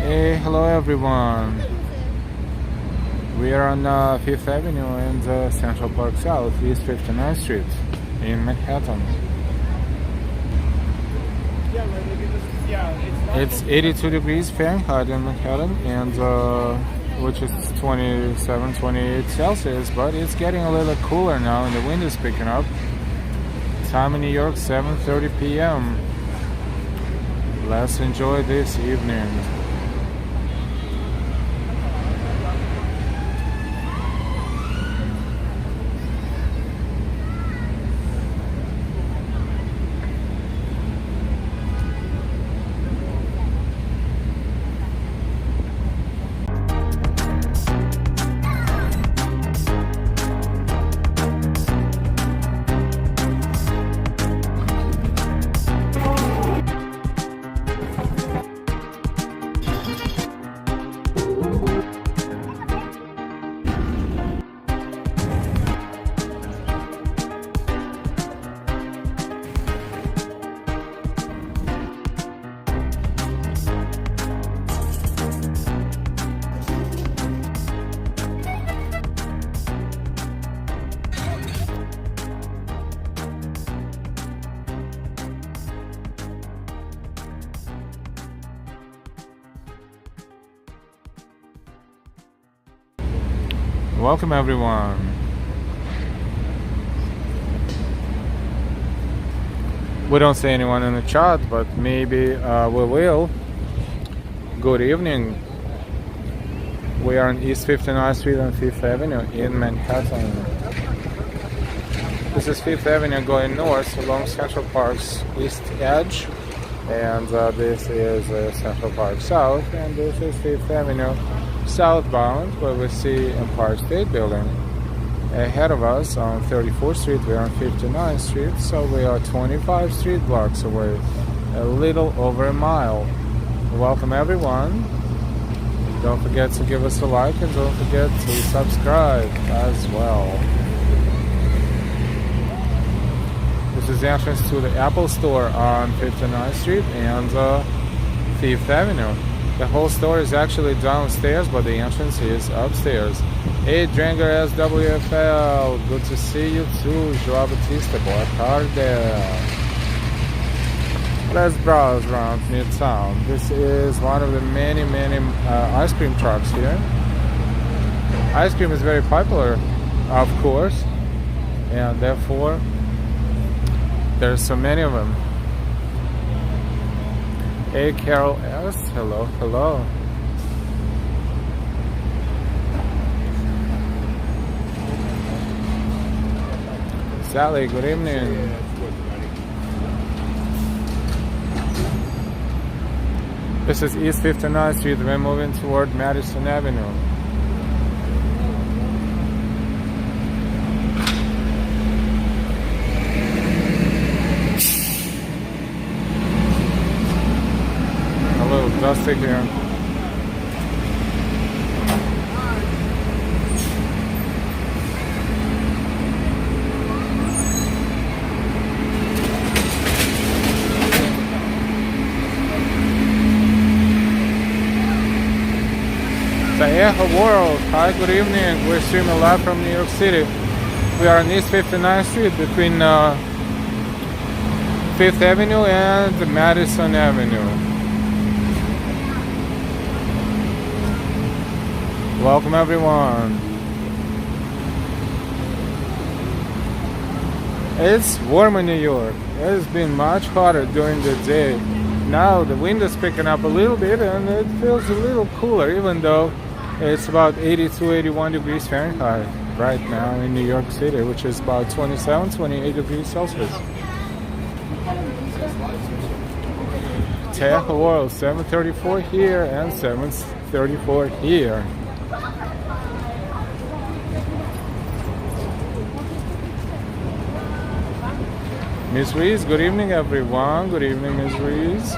Hey, hello everyone. We are on 5th Avenue and Central Park South, East 59th Street in Manhattan. It's 82 degrees Fahrenheit in Manhattan, and which is 27, 28 Celsius, but it's getting a little cooler now and the wind is picking up. Time in New York, 7:30 p.m. Let's enjoy this evening. Welcome everyone. We don't see anyone in the chat, but maybe we will. Good evening. We are on East 59th Street and 5th Avenue in Manhattan. This is 5th Avenue going north along Central Park's east edge, and this is Central Park South, and this is 5th Avenue southbound, where we see Empire State Building. Ahead of us on 34th Street, we are on 59th Street, so we are 25 street blocks away, a little over a mile. Welcome everyone. Don't forget to give us a like and don't forget to subscribe as well. This is the entrance to the Apple Store on 59th Street and 5th Avenue. The whole store is actually downstairs, but the entrance is upstairs. Hey, Dranger SWFL, good to see you too. João Batista, boa tarde. Let's browse around Midtown. This is one of the many ice cream trucks here. Ice cream is very popular, of course, and therefore there's so many of them. Hey, Carol S. Hello, hello. Sally, good evening. This is East 59th Street. We're moving toward Madison Avenue. Dusty here. The Echo World. Hi, good evening. We're streaming live from New York City. We are on East 59th Street between 5th Avenue and Madison Avenue. Welcome everyone. It's warm in New York. It's been much hotter during the day. Now the wind is picking up a little bit and it feels a little cooler, even though it's about 82, 81 degrees Fahrenheit right now in New York City, which is about 27, 28 degrees Celsius. Tech World, 7:34 here and 7:34 here. Miss Reese, good evening everyone. Good evening, Miss Reese.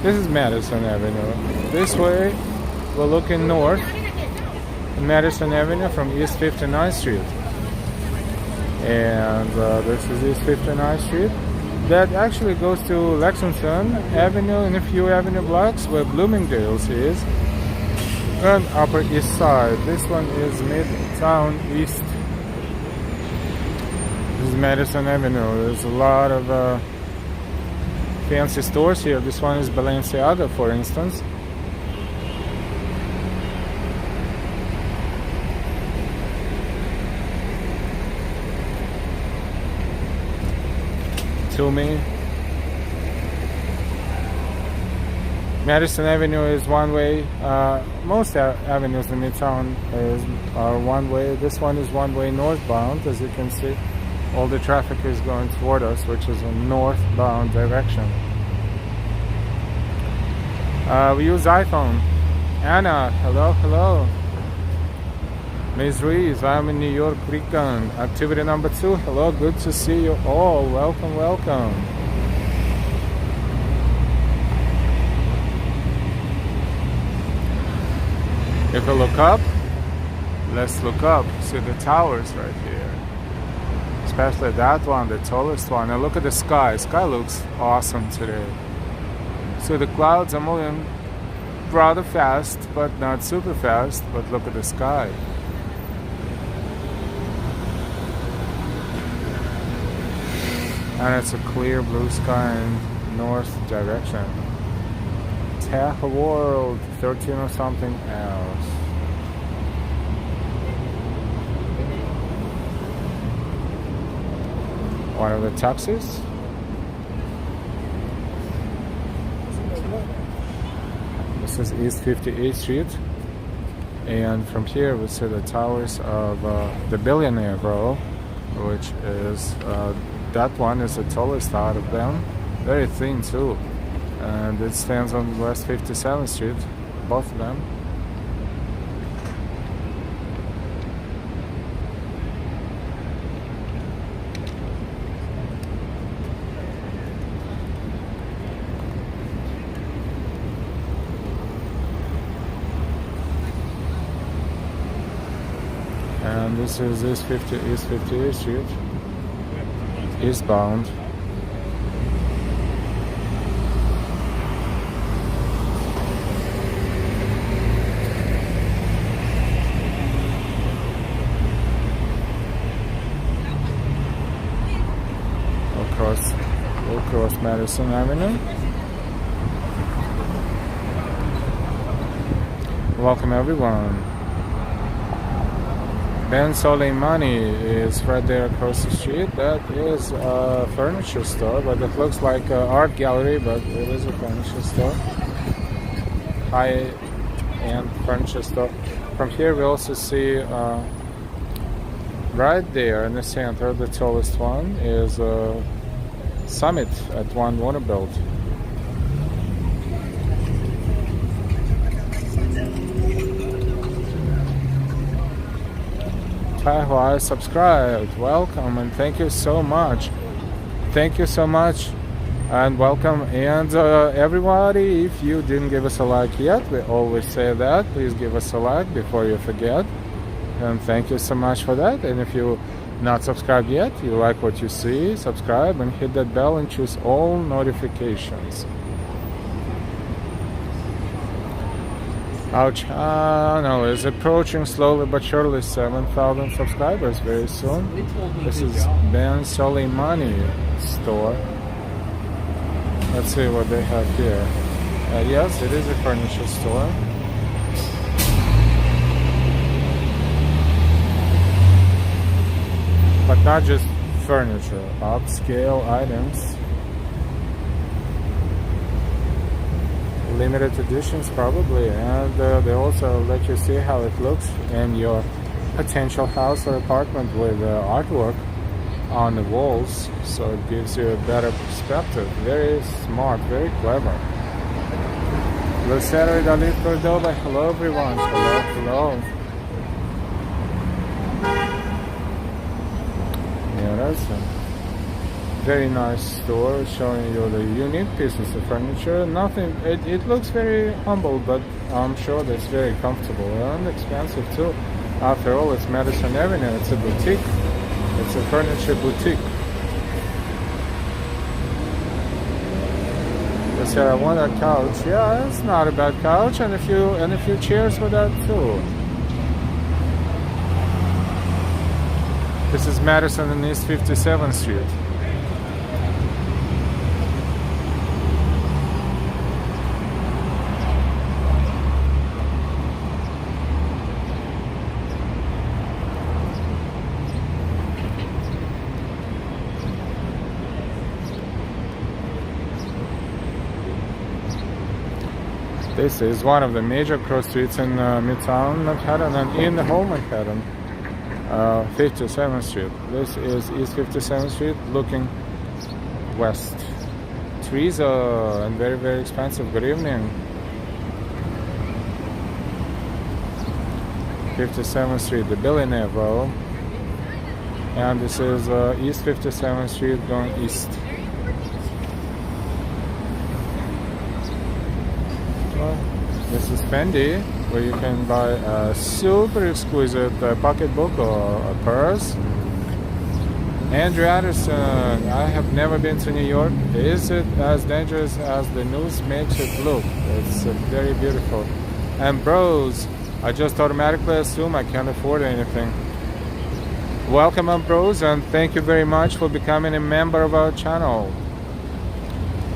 This is Madison Avenue. This way, we're looking north, Madison Avenue from East 59th Street. And this is East 59th Street. That actually goes to Lexington Avenue and a few avenue blocks where Bloomingdale's is. And Upper East Side. This one is Midtown East. This is Madison Avenue. There's a lot of fancy stores here. This one is Balenciaga, for instance. To me, Madison Avenue is one way. Most avenues in Midtown are one way. This one is one way northbound. As you can see, all the traffic is going toward us, which is a northbound direction. We use iPhone. Anna, hello, hello. Ms. Reeves, I'm in New York, Recon. Activity number 2. Hello, good to see you all. Welcome, welcome. If you look up, let's look up. See the towers right here. Especially that one, the tallest one. And look at the sky. Sky looks awesome today. So the clouds are moving rather fast, but not super fast. But look at the sky. And it's a clear blue sky in north direction. Tech World 13 or something else. One of the taxis. This is East 58th Street. And from here we see the towers of the Billionaire Row, which is that one is the tallest out of them. Very thin too. And it stands on West 57th Street, both of them. And this is East 58th Street. Eastbound. We'll cross Madison Avenue. Welcome everyone. Ben Soleimani is right there across the street. That is a furniture store, but it looks like an art gallery, but it is a furniture store. High-end furniture store. From here we also see right there in the center, the tallest one is Summit at One Vanderbilt. I subscribed. Welcome and thank you so much. Thank you so much and welcome. And everybody, if you didn't give us a like yet, we always say that. Please give us a like before you forget. And thank you so much for that. And if you not subscribed yet, you like what you see, subscribe and hit that bell and choose all notifications. Our channel is approaching slowly but surely 7,000 subscribers very soon. This is Ben Soleimani store. Let's see what they have here. Yes, it is a furniture store. But not just furniture, upscale items. Limited editions probably, and they also let you see how it looks in your potential house or apartment with artwork on the walls, so it gives you a better perspective. Very smart, very clever. Lucero Dalit Cordoba, hello everyone, hello, hello. Yeah, that's a very nice store showing you the unique pieces of furniture. Nothing, it looks very humble, but I'm sure that's very comfortable and expensive too. After all, it's Madison Avenue, it's a boutique. It's a furniture boutique. They said I want a couch. Yeah, it's not a bad couch, and a few chairs for that too. This is Madison and East 57th Street. This is one of the major cross streets in Midtown Manhattan and in the whole Manhattan. 57th Street. This is East 57th Street looking west. Trees and very, very expensive. Good evening. 57th Street, the billionaire row. And this is East 57th Street going east. This is Fendi, where you can buy a super exquisite pocketbook or a purse. Andrew Addison, I have never been to New York. Is it as dangerous as the news makes it look? It's very beautiful. And bros, I just automatically assume I can't afford anything. Welcome Bros, and thank you very much for becoming a member of our channel.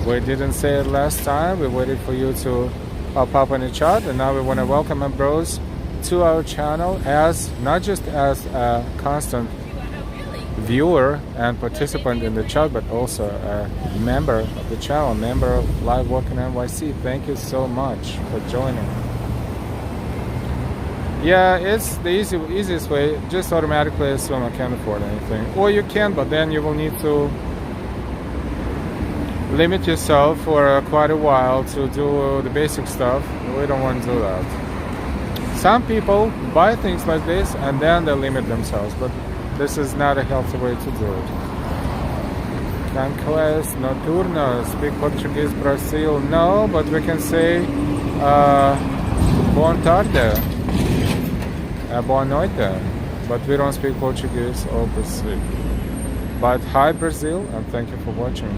We didn't say it last time, we waited for you to pop up in the chat, and now we want to welcome Bros to our channel as not just as a constant viewer and participant in the chat, but also a member of the channel, member of Live Walking NYC. Thank you so much for joining. Yeah, it's the easiest way. Just automatically assume I can't afford anything, or you can, but then you will need to limit yourself for quite a while to do the basic stuff. We don't want to do that. Some people buy things like this and then they limit themselves, but this is not a healthy way to do it. Conquest Noturno, speak Portuguese, Brazil. No, but we can say Boa tarde, boa noite, but we don't speak Portuguese, obviously. But hi Brazil, and thank you for watching.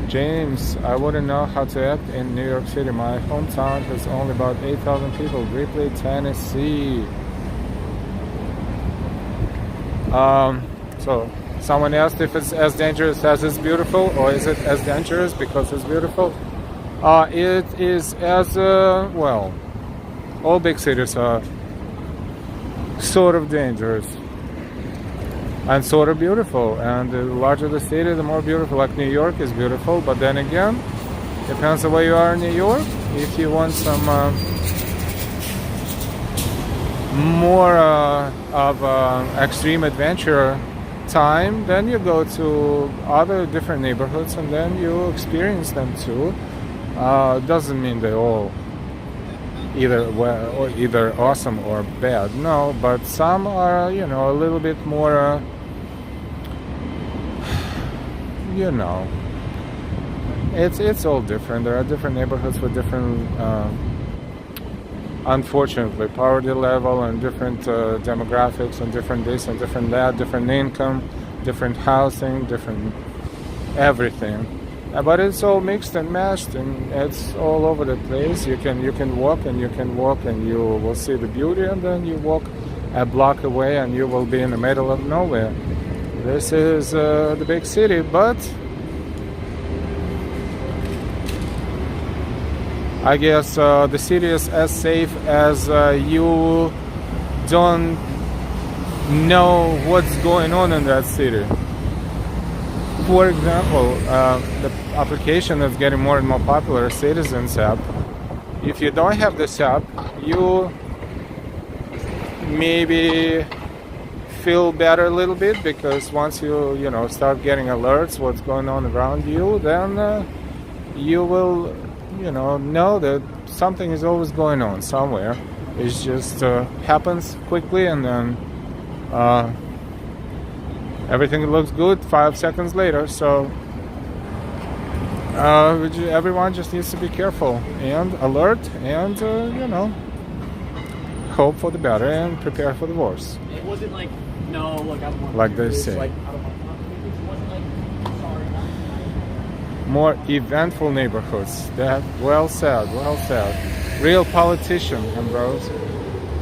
James, I wouldn't know how to act in New York City. My hometown has only about 8,000 people. Ripley, Tennessee. So, someone asked if it's as dangerous as it's beautiful, or is it as dangerous because it's beautiful? It is as, well, all big cities are sort of dangerous. And sort of beautiful, and the larger the city, the more beautiful. Like New York is beautiful, but then again, depends on where you are in New York. If you want some more of extreme adventure time, then you go to other different neighborhoods, and then you experience them too. Doesn't mean they all either awesome or bad. No, but some are, you know, a little bit more. You know, it's all different. There are different neighborhoods with different, unfortunately, poverty level and different demographics and different this and different that, different income, different housing, different everything. But it's all mixed and mashed, and it's all over the place. You can walk and you can walk, and you will see the beauty, and then you walk a block away, and you will be in the middle of nowhere. This is the big city, but I guess the city is as safe as you don't know what's going on in that city. For example, the application that's getting more and more popular, Citizens app. If you don't have this app, you maybe feel better a little bit, because once you start getting alerts what's going on around you, then you will know that something is always going on somewhere. It just happens quickly, and then everything looks good 5 seconds later. So everyone just needs to be careful and alert, and hope for the better and prepare for the worst. It wasn't like No, look, I don't want like to they do this. say. Like, I don't want to. Sorry. More eventful neighborhoods. That well said, well said. Real politician, Ambrose.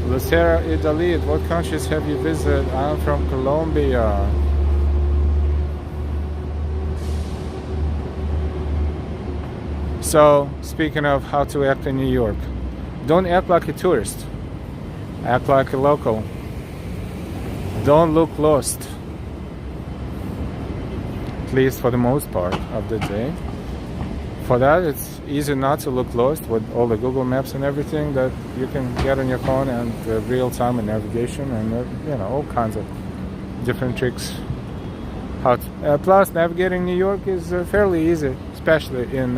Lucera Idalid, what countries have you visited? I'm from Colombia. So, speaking of how to act in New York, don't act like a tourist. Act like a local. Don't look lost. At least for the most part of the day. For that, it's easy not to look lost with all the Google Maps and everything that you can get on your phone, and real-time and navigation, and all kinds of different tricks. Plus, navigating New York is fairly easy, especially in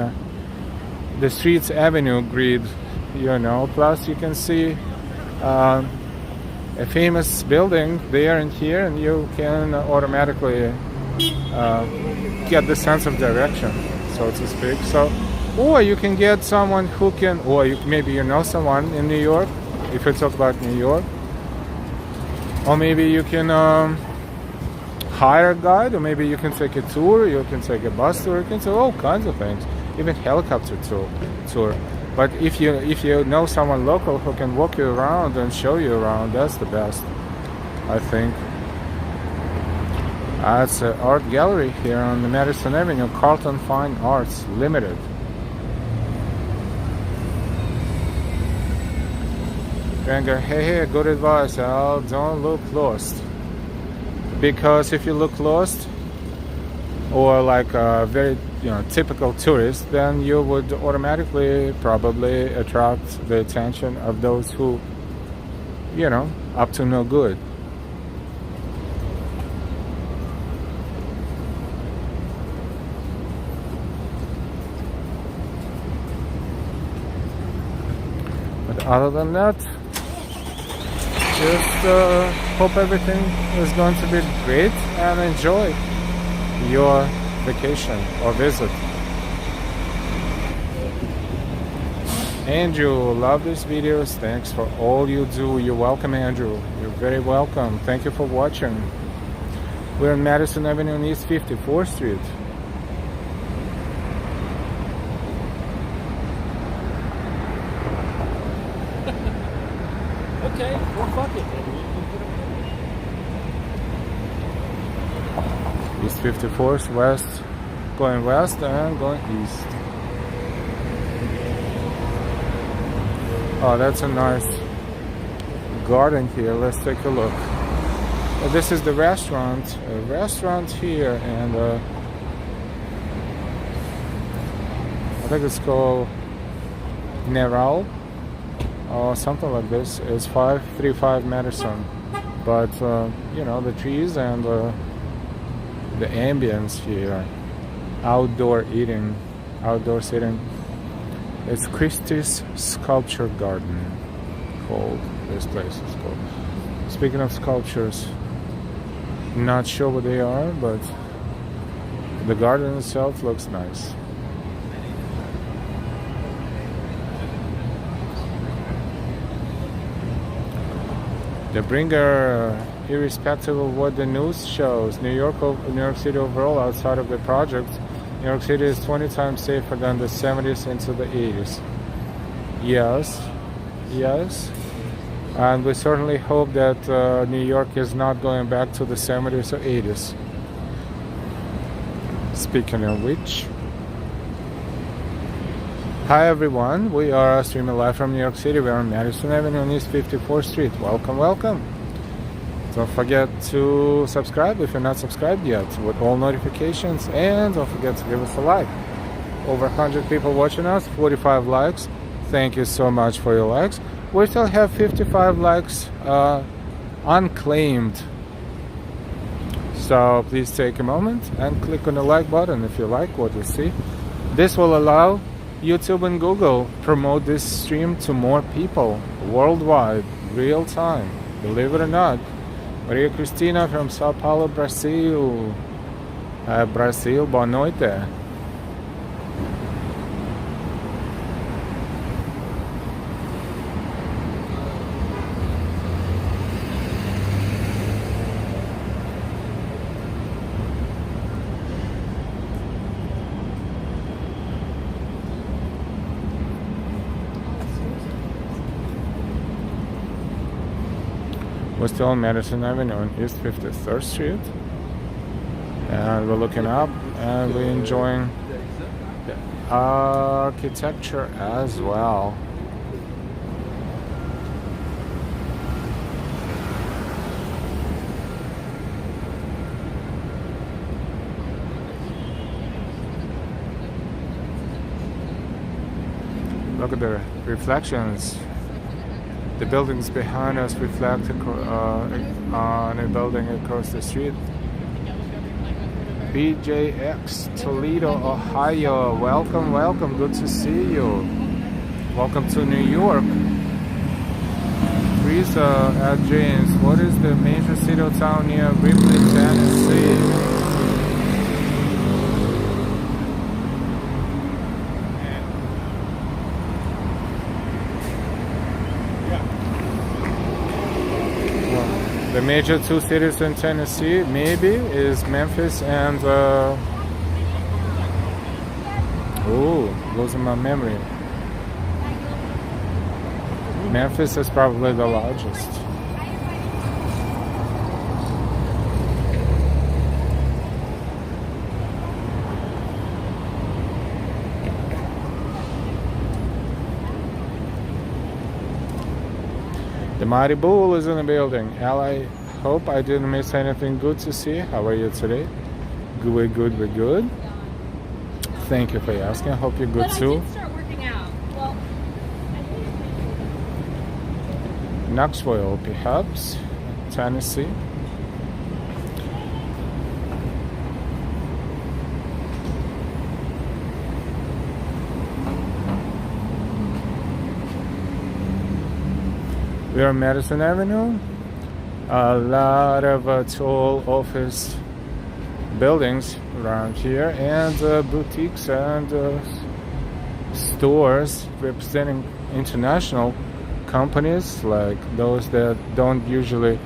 the streets avenue grid. Plus you can see a famous building there and here, and you can automatically get the sense of direction, so to speak. So, or you can get someone who can, or maybe you know someone in New York, if you talk about New York, or maybe you can hire a guide, or maybe you can take a tour, you can take a bus tour, you can do all kinds of things, even helicopter tour. But if you know someone local who can walk you around and show you around, that's the best, I think. It's an art gallery here on the Madison Avenue, Carlton Fine Arts Limited. Banger, hey, good advice, Al. Don't look lost. Because if you look lost, or like a very typical tourist, then you would automatically probably attract the attention of those who, up to no good. But other than that, just hope everything is going to be great, and enjoy your vacation or visit. Andrew, love these videos. Thanks for all you do. You're welcome, Andrew. You're very welcome. Thank you for watching. We're on Madison Avenue and East 54th Street. Okay, well, fuck it. East 54th, west, going west and going east. Oh, that's a nice garden here. Let's take a look. This is the restaurant here, and I think it's called Neral or something like this. It's 535 Madison, but the trees and the ambience here, outdoor eating, outdoor sitting. It's Christie's Sculpture Garden, called this place is called. Speaking of sculptures, not sure what they are, but the garden itself looks nice. The bringer, irrespective of what the news shows, New York City overall, outside of the project, New York City is 20 times safer than the 70s into the 80s. Yes. And we certainly hope that New York is not going back to the 70s or 80s. Speaking of which, hi everyone, we are streaming live from New York City. We're on Madison Avenue on East 54th Street. Welcome. Don't forget to subscribe if you're not subscribed yet, with all notifications, and don't forget to give us a like. Over 100 people watching us, 45 likes. Thank you so much for your likes. We still have 55 likes unclaimed. So please take a moment and click on the like button if you like what you see. This will allow YouTube and Google promote this stream to more people worldwide, real time, believe it or not. Maria Cristina from Sao Paulo, Brazil. Brazil, boa noite. We're still on Madison Avenue on East 53rd Street. And we're looking up and we're enjoying the architecture as well. Look at the reflections. The buildings behind us reflect on a building across the street. BJX, Toledo, Ohio. Welcome, welcome. Good to see you. Welcome to New York. Teresa at James. What is the major city or town near Ripley, Tennessee? The major two cities in Tennessee, maybe, is Memphis and losing my memory. Memphis is probably the largest. The Mighty Bull is in the building. Al, I hope I didn't miss anything good to see. How are you today? We're good, we're good. Thank you for asking. I hope you're good too. I did start working out. Well, Knoxville, perhaps. Tennessee. We are on Madison Avenue. A lot of tall office buildings around here, and boutiques and stores representing international companies, like those that don't usually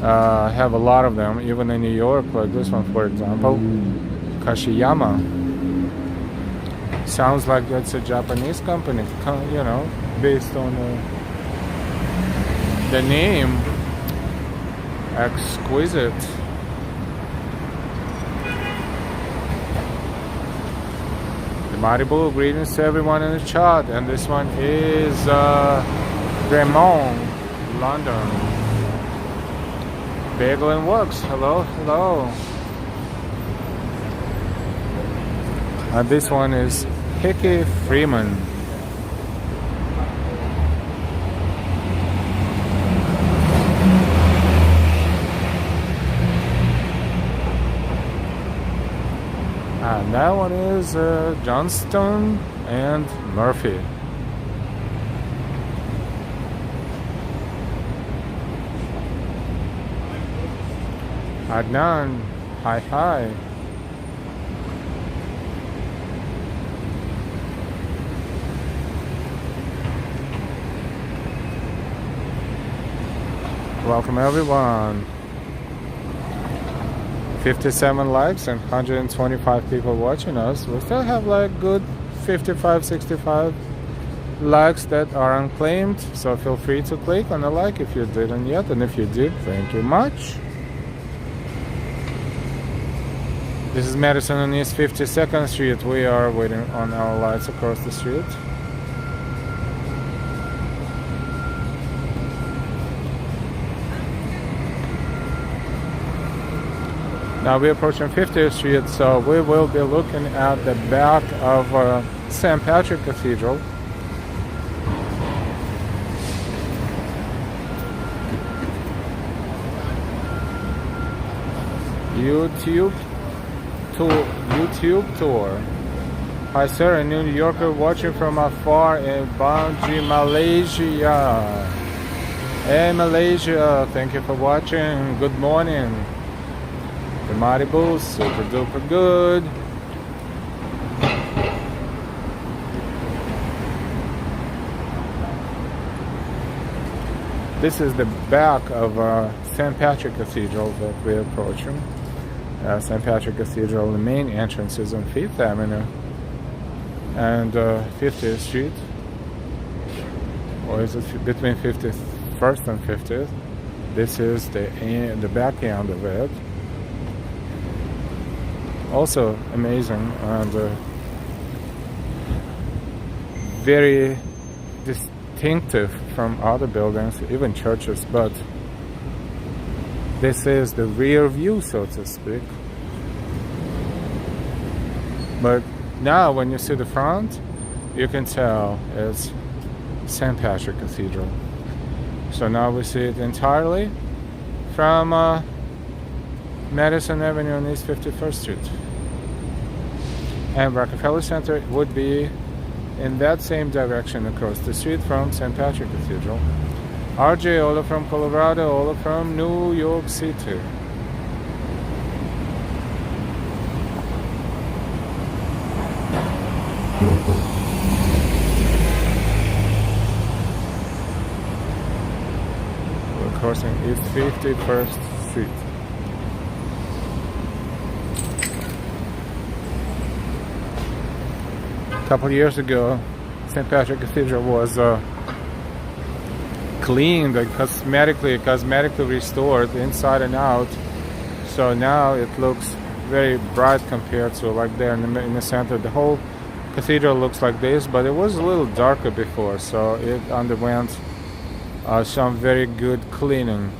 have a lot of them, even in New York, like this one, for example, Kashiyama. Sounds like it's a Japanese company, you know, based on the name. Exquisite. The Mighty Bull, greetings to everyone in the chat, and this one is Raymond, London. Bagel and Works, hello, hello. And this one is Hickey Freeman. And that one is Johnston and Murphy. Adnan, hi hi. Welcome everyone. 57 likes and 125 people watching us. We still have like good 55, 65 likes that are unclaimed, so feel free to click on the like if you didn't yet, and if you did, thank you much. This is Madison on East 52nd Street. We are waiting on our lights across the street. Now we're approaching 50th Street, so we will be looking at the back of St. Patrick Cathedral. YouTube tour. Hi sir, a New Yorker watching from afar in Bangui, Malaysia. Hey Malaysia, thank you for watching. Good morning. The Mighty Bull, super duper good. This is the back of St. Patrick Cathedral that we're approaching. St. Patrick Cathedral, the main entrance is on 5th Avenue and 50th Street. Or is it between 51st and 50th? This is the back end of it. Also amazing and very distinctive from other buildings, even churches, but this is the rear view, so to speak. But now when you see the front, you can tell it's St. Patrick Cathedral. So now we see it entirely from Madison Avenue and East 51st Street. And Rockefeller Center would be in that same direction across the street from St. Patrick Cathedral. RJ, Ola from Colorado, Ola from New York City. We're crossing East 51st Street. A couple years ago, St. Patrick Cathedral was cleaned and cosmetically restored inside and out. So now it looks very bright compared to like there in the center. The whole cathedral looks like this, but it was a little darker before, so it underwent some very good cleaning.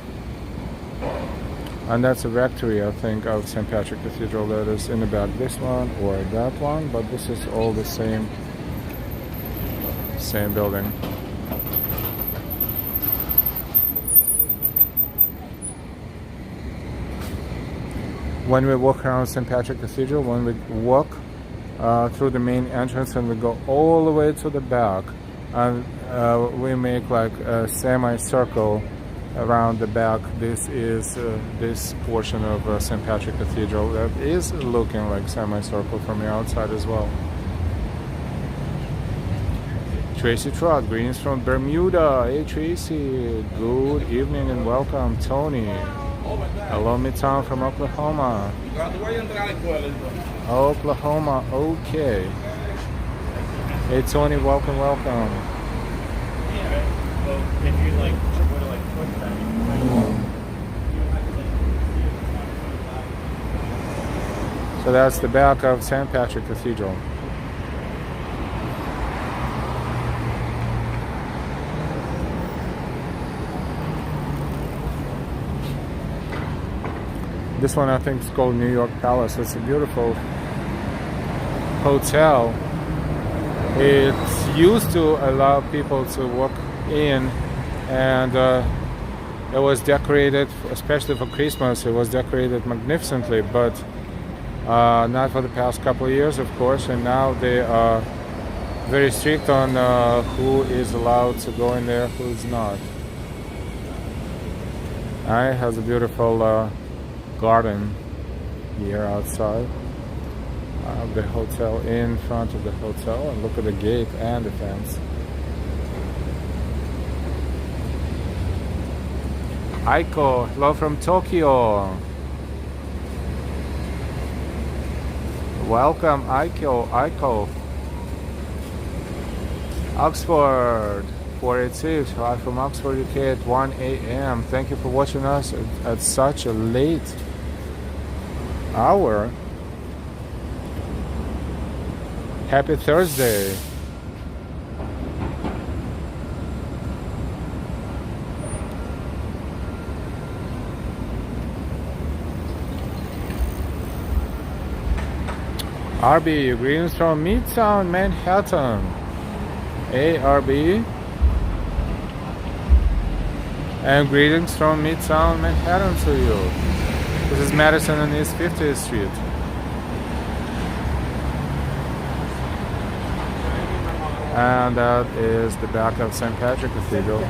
And that's a rectory, I think, of St. Patrick Cathedral that is in the back. This one or that one, but this is all the same building. When we walk around St. Patrick Cathedral, when we walk through the main entrance and we go all the way to the back, and we make like a semicircle around the back. This is this portion of St. Patrick Cathedral that is looking like semicircle from the outside as well. Tracy Trott, greetings from Bermuda. Hey Tracy, good evening and welcome. Tony, hello Midtown from Oklahoma. Oklahoma, okay. Hey Tony, welcome. If you like, would like push that. So that's the back of St. Patrick Cathedral. This one I think is called New York Palace. It's a beautiful hotel. It's used to allow people to walk in, and it was decorated, especially for Christmas, it was decorated magnificently, but not for the past couple of years, of course, and now they are very strict on who is allowed to go in there, who is not. It has a beautiful garden here outside of the hotel, in front of the hotel, and look at the gate and the fence. Aiko, hello from Tokyo. Welcome, Aiko. Oxford, 486, hi from Oxford, UK at 1 a.m. Thank you for watching us at such a late hour. Happy Thursday. RB, greetings from Midtown Manhattan. Hey RB. And greetings from Midtown Manhattan to you. This is Madison and East 50th Street. And that is the back of St. Patrick Cathedral.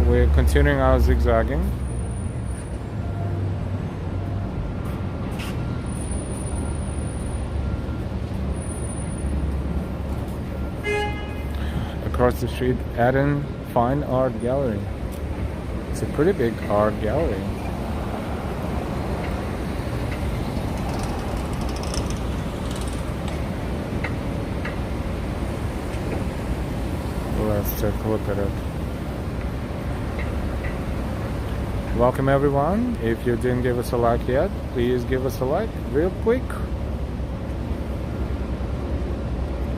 We're continuing our zigzagging. across the street, Eden Fine Art Gallery. It's a pretty big art gallery. Let's take a look at it. Welcome everyone. If you didn't give us a like yet, please give us a like real quick.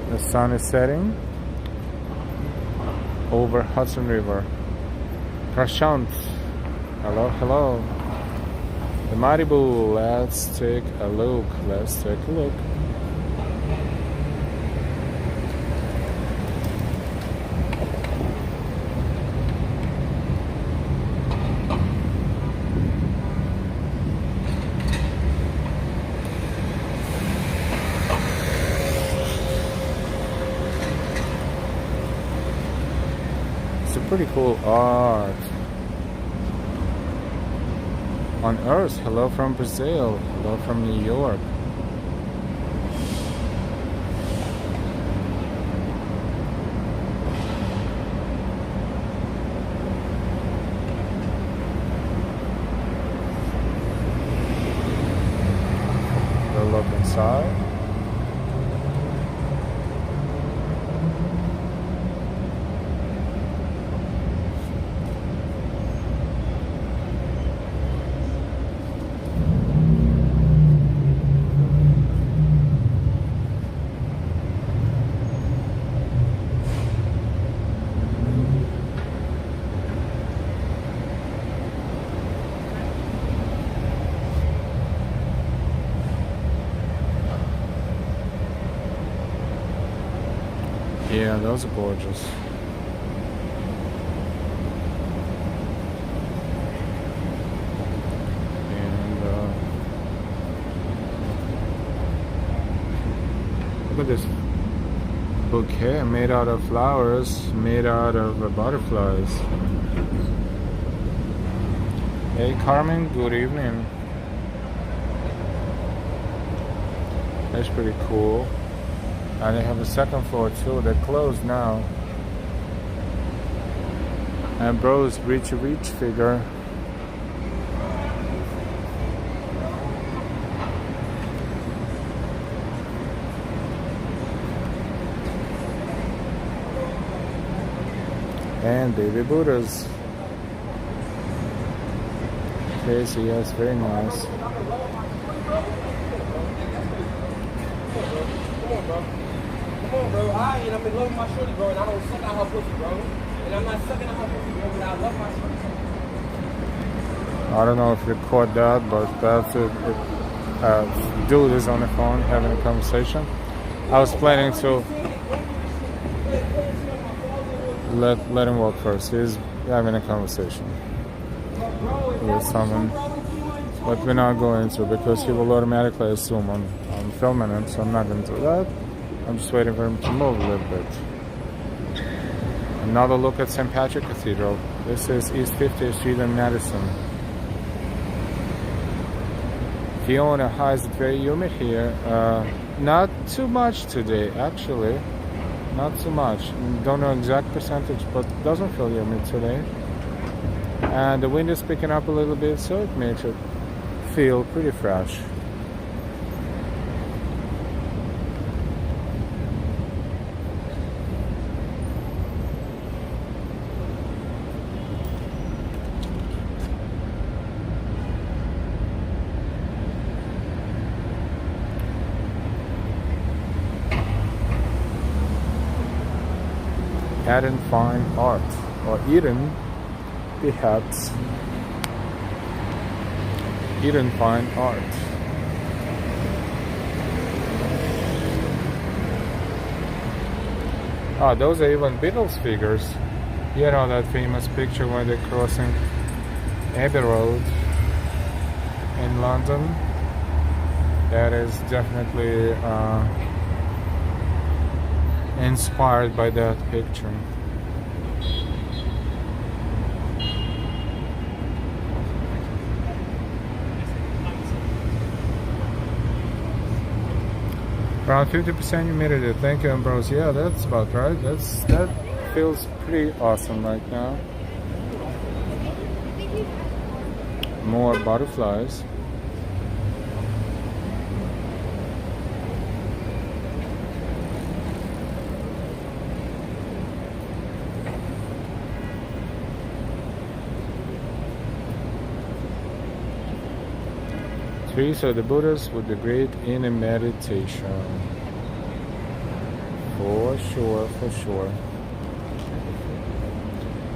The sun is setting over Hudson River. Prashant. Hello, hello. The Mighty Bull. Let's take a look. Let's take a look. It's a pretty cool art. On Earth, hello from Brazil, hello from New York. We'll look inside. Yeah, those are gorgeous. And look at this bouquet made out of flowers, made out of butterflies. Hey Carmen, good evening. That's pretty cool. And they have a second floor too. They're closed now. Ambrose Reach figure. And baby Buddhas. Casey, yes, very nice. Come on, bro. I've been loving my shorty, bro, and I don't suck out her pussy, bro. And I'm not sucking out her pussy, bro, but I love my shorty. I don't know if you caught that, but that's it. Dude is on the phone having a conversation. I was planning to let him walk first. He's having a conversation with someone, but we're not going to because he will automatically assume I'm filming him, so I'm not going to do that. I'm just waiting for him to move a little bit. Another look at St. Patrick Cathedral. This is East 50th Street in Madison. Fiona, hi, is it very humid here? Not too much today, actually. Not too much. Don't know exact percentage, but doesn't feel humid today. And the wind is picking up a little bit, so it makes it feel pretty fresh. Eden Fine Art, or Eden, perhaps. Eden Fine Art. Ah, those are even Beatles figures. You know that famous picture when they're crossing Abbey Road in London? That is definitely inspired by that picture. Around 50% humidity. Thank you, Ambrose. Yeah, that's about right. That feels pretty awesome right now. More butterflies. Trees are the Buddhas would be great in a meditation. For sure, for sure.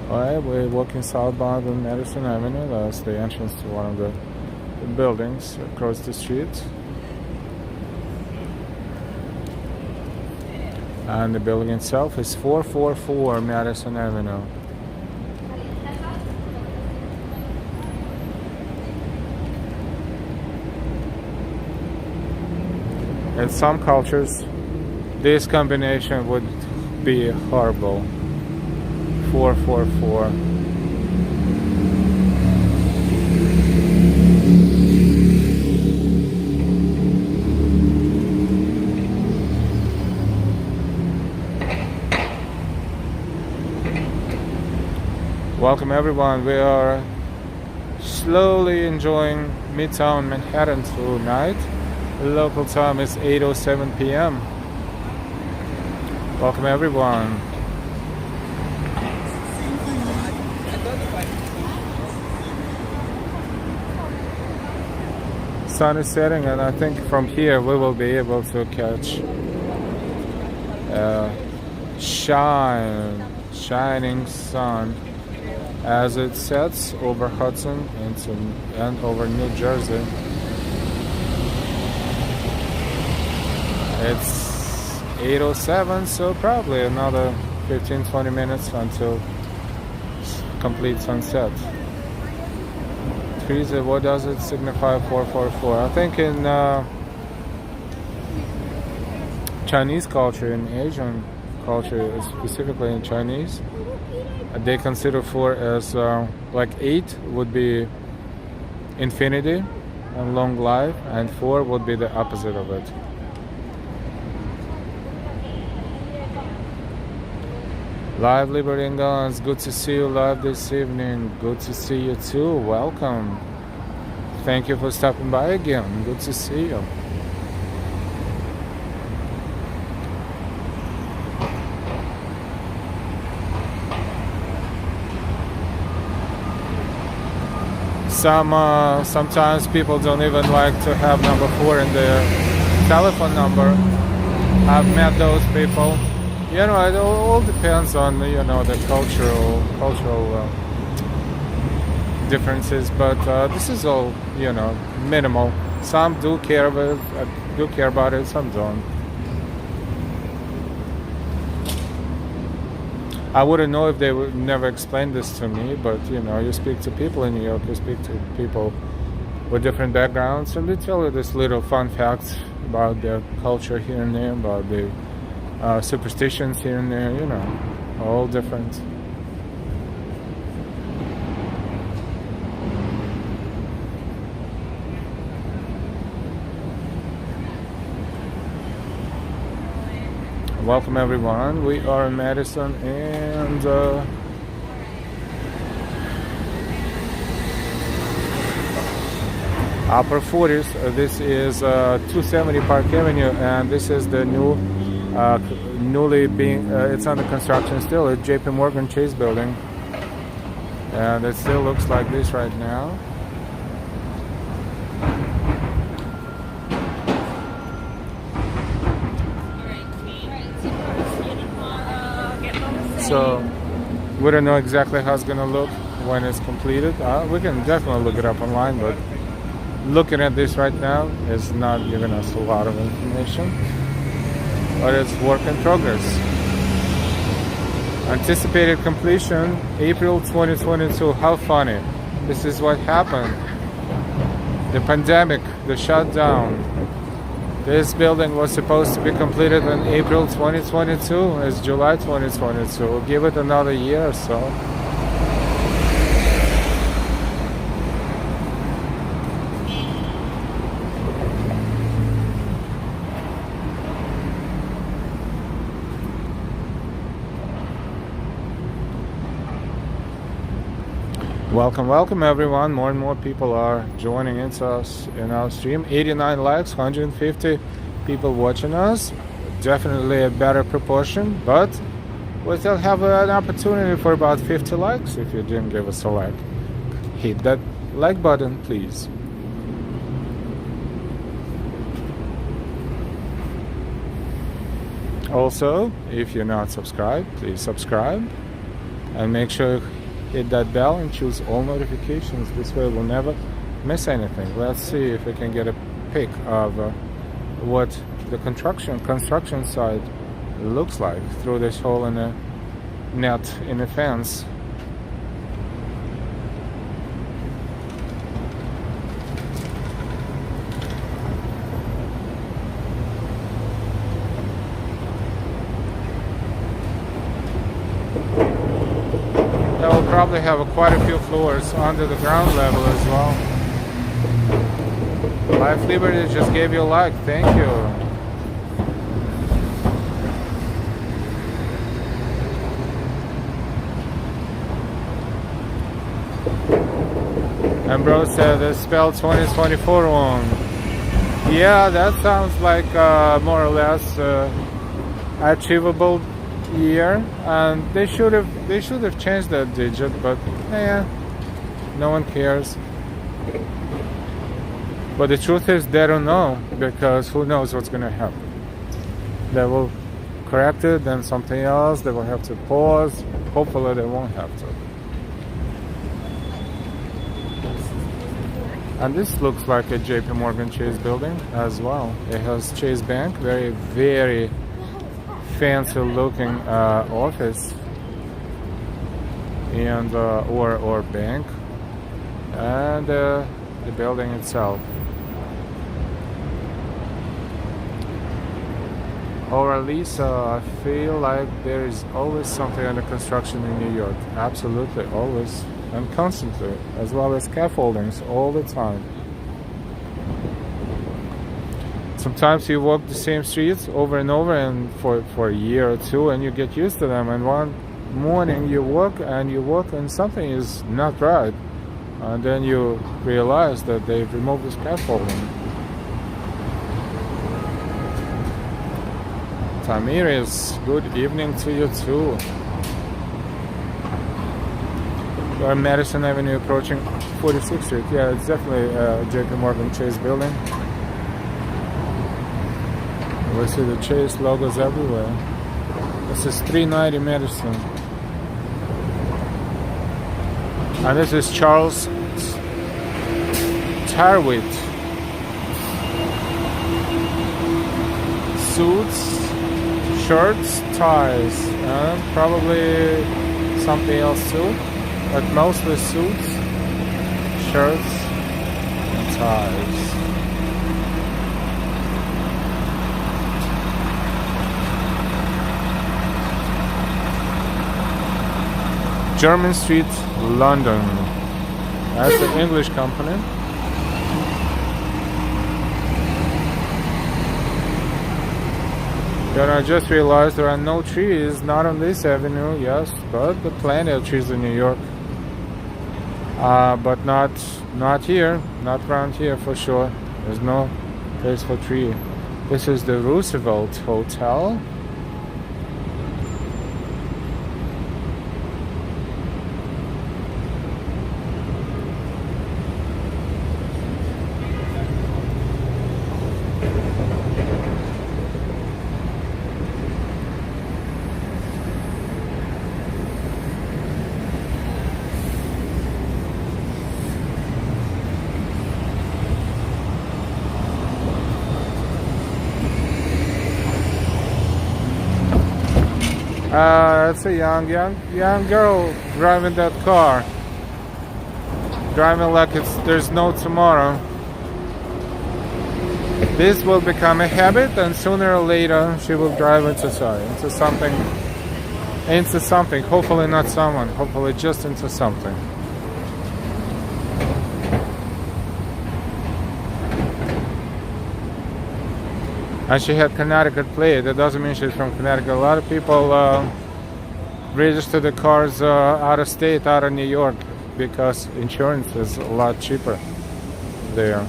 Alright, we're walking southbound on Madison Avenue. That's the entrance to one of the buildings across the street. And the building itself is 444 Madison Avenue. In some cultures, this combination would be horrible. 444. Welcome everyone. We are slowly enjoying Midtown Manhattan tonight. Local time is 8:07 p.m. Welcome everyone. Sun is setting, and I think from here we will be able to catch shining sun as it sets over Hudson and over New Jersey. It's 8:07, so probably another 15-20 minutes until complete sunset. Teresa, what does it signify 444? I think in Chinese culture, in Asian culture, specifically in Chinese, they consider 4 as like 8 would be infinity and long life, and 4 would be the opposite of it. Live Liberty and Guns, good to see you live this evening. Good to see you too. Welcome. Thank you for stopping by again. Good to see you. Sometimes people don't even like to have number 4 in their telephone number. I've met those people. You know, it all depends on the cultural differences, but this is all minimal. Some do care about it, some don't. I wouldn't know if they would never explain this to me, but you speak to people in New York, you speak to people with different backgrounds, and they tell you this little fun facts about their culture here and there, about the superstitions here and there, all different. Welcome everyone. We are in Madison and Upper 40s. This is 270 Park Avenue, and this is the newly being it's under construction still. It's JP Morgan Chase building, and it still looks like this right now. So we don't know exactly how it's gonna look when it's completed. We can definitely look it up online, but looking at this right now is not giving us a lot of information. But it's work in progress. Anticipated completion, April 2022. How funny. This is what happened. The pandemic, the shutdown. This building was supposed to be completed in April 2022. It's July 2022. We'll give it another year or so. Welcome everyone. More and more people are joining into us in our stream. 89 likes, 150 people watching us. Definitely a better proportion, but we still have an opportunity for about 50 likes. If you didn't give us a like, hit that like button, please. Also, if you're not subscribed, please subscribe and make sure you hit that bell and choose all notifications. This way we'll never miss anything. Let's see if we can get a pic of what the construction site looks like through this hole in a net in a fence. That will probably have quite a few floors under the ground level as well. Life Liberty just gave you a like, thank you. And bro said they spelled 2024 wrong. Yeah, that sounds like more or less achievable year, and they should have changed that digit, but yeah, no one cares. But the truth is they don't know, because who knows what's gonna happen. They will correct it, then something else, they will have to pause. Hopefully they won't have to. And this looks like a JP Morgan Chase building as well. It has Chase Bank, very, very fancy looking office and or bank, and the building itself. Or Lisa, I feel like there is always something under construction in New York. Absolutely, always and constantly, as well as scaffoldings all the time. Sometimes you walk the same streets over and over and for a year or two, and you get used to them, and one morning you walk and something is not right, and then you realize that they've removed the scaffolding. Tamiris, good evening to you too. We're on Madison Avenue approaching 46th Street. Yeah, it's definitely a JP Morgan Chase building. We see the Chase logos everywhere. This is 390 Madison. And this is Charles Tarwit. Suits, shirts, ties, and probably something else too. But mostly suits, shirts, and ties. Jermyn Street, London. That's an English company. Then I just realized there are no trees, not on this avenue, yes, but plenty of trees in New York. But not here, not around here for sure. There's no place for tree. This is the Roosevelt Hotel. It's a young girl driving that car. Driving like there's no tomorrow. This will become a habit, and sooner or later she will drive into something. Hopefully not someone. Hopefully just into something. And she had Connecticut plate. That doesn't mean she's from Connecticut. A lot of people register the cars out of state, out of New York. because insurance is a lot cheaper there.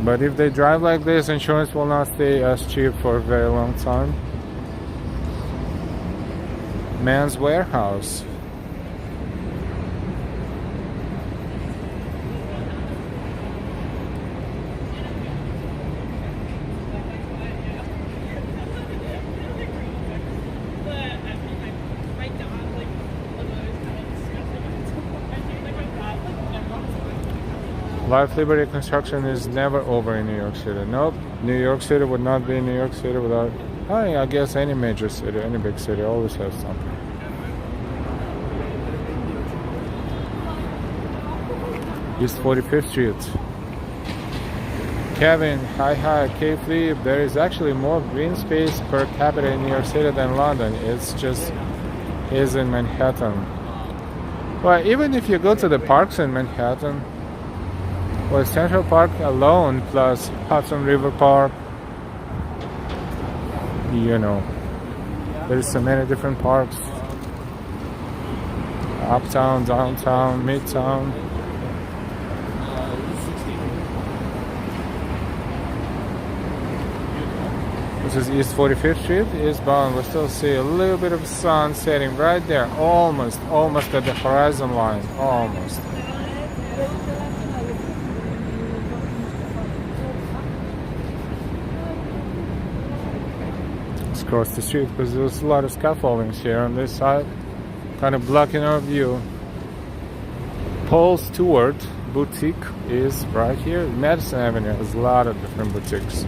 But if they drive like this, insurance will not stay as cheap for a very long time. Man's Warehouse. Life Liberty construction is never over in New York City. Nope, New York City would not be New York City without, I guess any major city, any big city always has something. East 45th Street. Kevin, hi, K-Flip. There is actually more green space per capita in New York City than London. It's just is in Manhattan. Well, even if you go to the parks in Manhattan, well, Central Park alone plus Hudson River Park, you know, there's so many different parks. Uptown, downtown, Midtown. This is East 45th Street, eastbound. We still see a little bit of sun setting right there, almost at the horizon line, almost. Across the street because there's a lot of scaffoldings here on this side, kind of blocking our view. Paul Stewart Boutique is right here. Madison Avenue has a lot of different boutiques.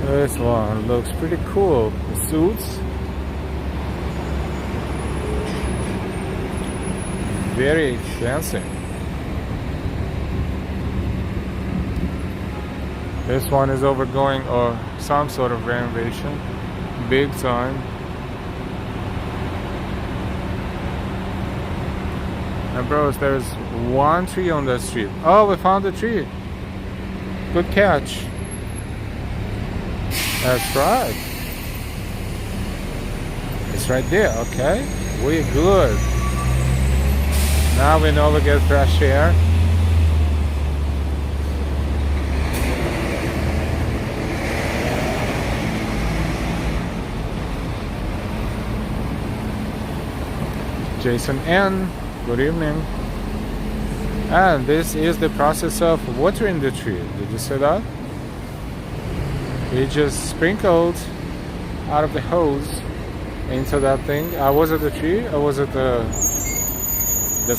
This one looks pretty cool. The suits, very fancy. This one is overgoing some sort of renovation, big time. And bros, there's one tree on that street. Oh, we found the tree. Good catch. That's right. It's right there, okay? We're good. Now we know we get fresh air. Jason N, good evening. And this is the process of watering the tree. Did you see that? We just sprinkled out of the hose into that thing. Was it the tree or was it the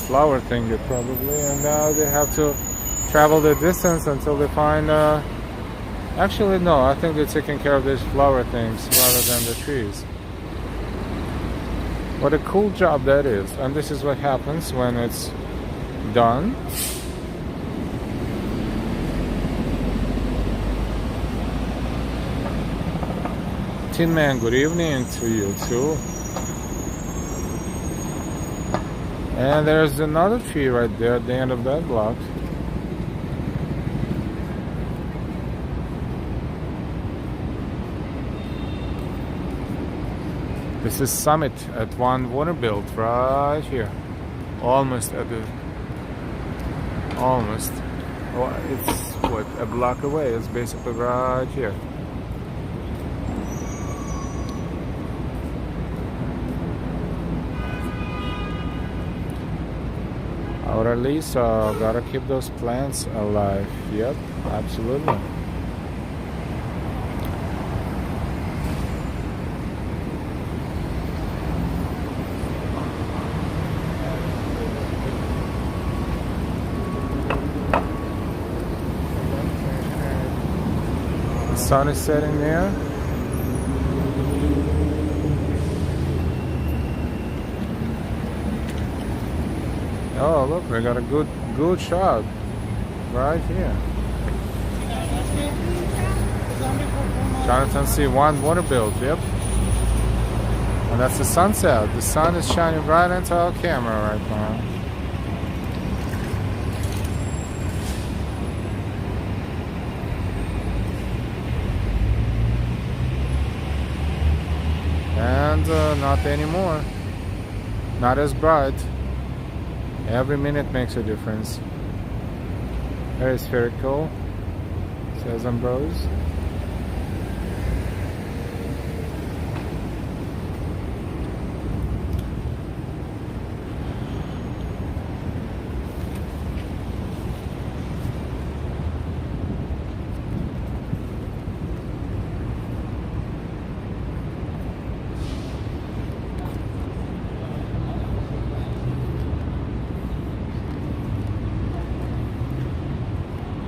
flower thing probably? And now they have to travel the distance until they find actually no, I think they're taking care of these flower things rather than the trees. What a cool job that is. And this is what happens when it's done. Tin Man, good evening to you too. And there's another tree right there at the end of that block. This is Summit at One Waterbuilt right here. Almost at the... Almost. Well, it's what, a block away. It's basically right here. Outer Lisa, gotta keep those plants alive. Yep, absolutely. The sun is setting there. Oh, look, we got a good shot right here. Jonathan C. One Waterbuilt, yep. And that's the sunset. The sun is shining right into our camera right now. well, not anymore. Not as bright. Every minute makes a difference. Very spherical, says Ambrose.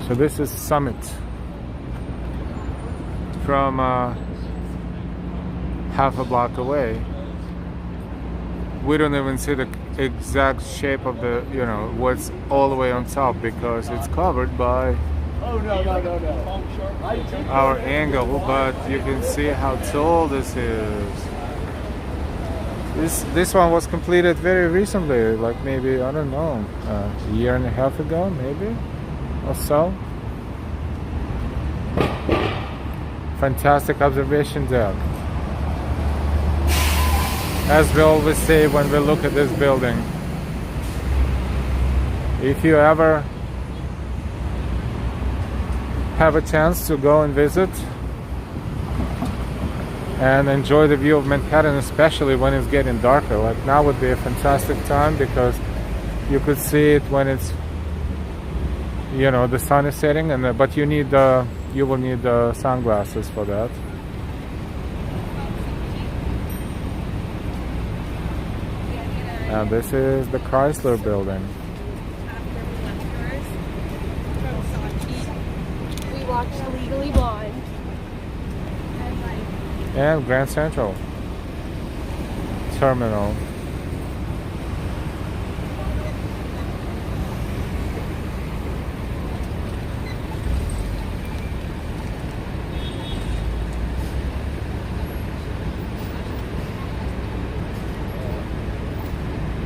So this is Summit from half a block away. We don't even see the exact shape of the, what's all the way on top because it's covered by our angle, but you can see how tall this is. This one was completed very recently, like maybe, I don't know, a year and a half ago, maybe. Or so. Fantastic observation deck. As we always say when we look at this building, if you ever have a chance to go and visit and enjoy the view of Manhattan, especially when it's getting darker, like now would be a fantastic time because you could see it when it's the sun is setting, and but you will need sunglasses for that. And this is the Chrysler Building. We watched Legally Blonde. And Grand Central Terminal.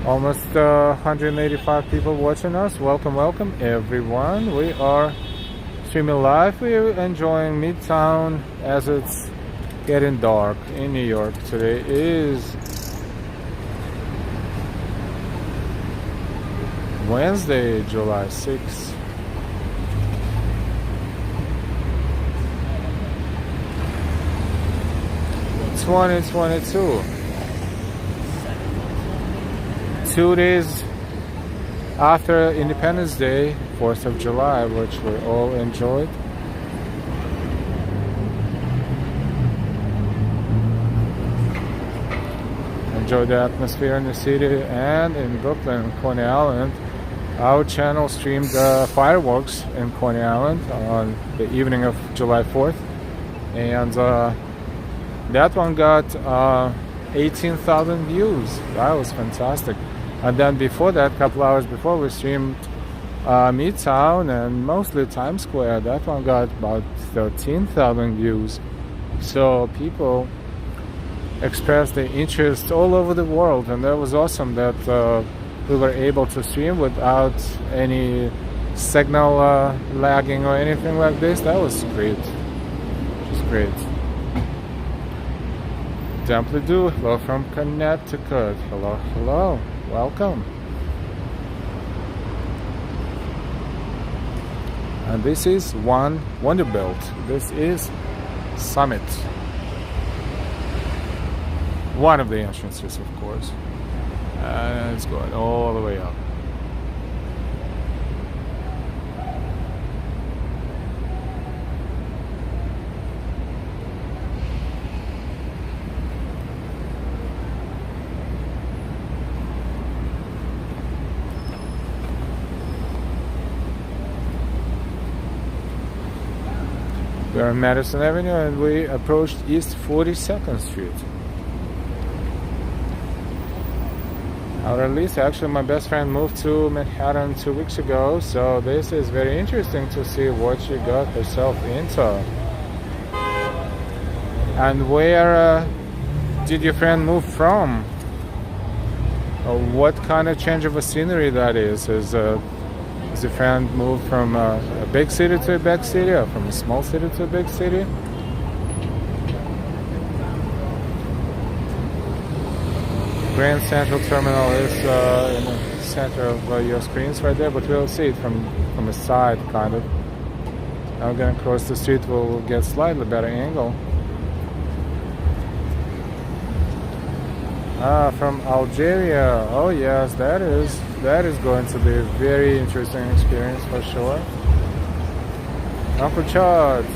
Almost 185 people watching us. Welcome everyone. We are streaming live. We're enjoying Midtown as it's getting dark in New York. Today is Wednesday, July 6th. It's 2022. 2 days after Independence Day, 4th of July, which we all enjoyed. Enjoyed the atmosphere in the city and in Brooklyn, Coney Island. Our channel streamed fireworks in Coney Island on the evening of July 4th. And that one got 18,000 views. That was fantastic. And then before that, a couple hours before, we streamed Midtown and mostly Times Square. That one got about 13,000 views. So people expressed their interest all over the world, and that was awesome that we were able to stream without any signal lagging or anything like this. That was great. Just great. Dumply-doo, hello from Connecticut. Hello. Welcome. And this is One Wonderbilt. This is Summit. One of the entrances, of course. And it's going all the way up. We're on Madison Avenue and we approached East 42nd Street. Or at least, actually, my best friend moved to Manhattan 2 weeks ago, so this is very interesting to see what she got herself into. And where did your friend move from? What kind of change of a scenery that is? Is your friend moved from a big city to a big city, or from a small city to a big city? Grand Central Terminal is in the center of your screens right there, but we'll see it from the side, kind of. Now we're gonna cross the street, we'll get slightly better angle. From Algeria. Oh yes, that is going to be a very interesting experience for sure. Uncle Charles.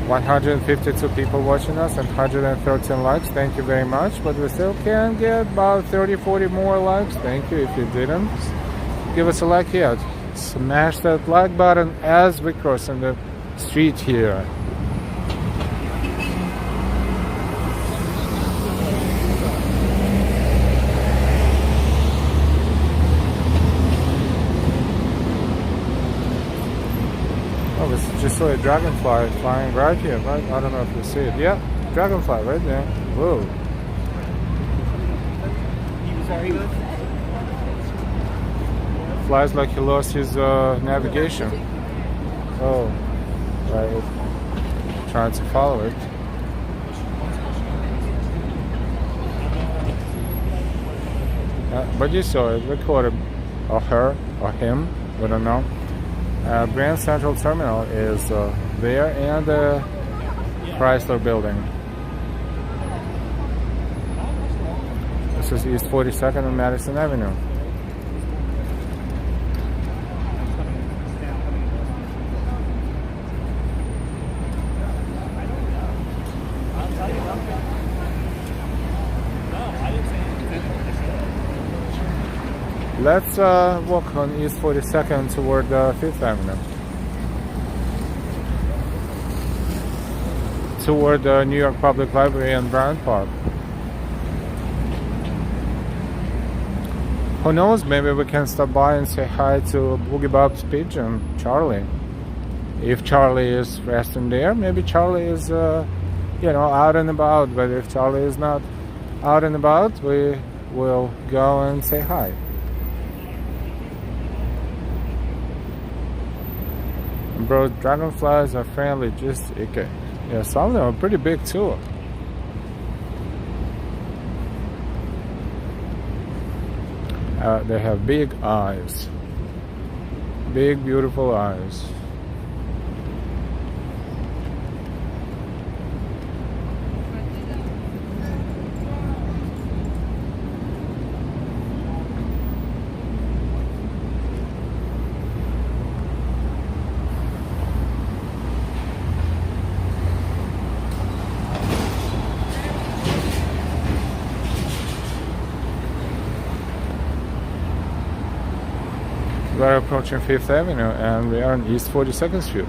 $152 people watching us and 113 likes. Thank you very much. But we still can get about 30-40 more likes. Thank you. If you didn't, give us a like yet. Smash that like button as we cross in the street here. Just saw a dragonfly flying right here, right? I don't know if you see it. Yeah, dragonfly right there. Whoa. Flies like he lost his navigation. Oh, right. Trying to follow it. But you saw it, recorded, or her, or him, we don't know. Grand Central Terminal is there, and the Chrysler Building. This is East 42nd and Madison Avenue. Let's walk on East 42nd toward 5th Avenue. Toward the New York Public Library and Bryant Park. Who knows, maybe we can stop by and say hi to Boogie Bob's pigeon, Charlie. If Charlie is resting there, maybe Charlie is, out and about. But if Charlie is not out and about, we will go and say hi. Bro, dragonflies are friendly, just okay. Yeah, some of them are pretty big too. They have big eyes. Big, beautiful eyes. We're approaching 5th Avenue and we are on East 42nd Street.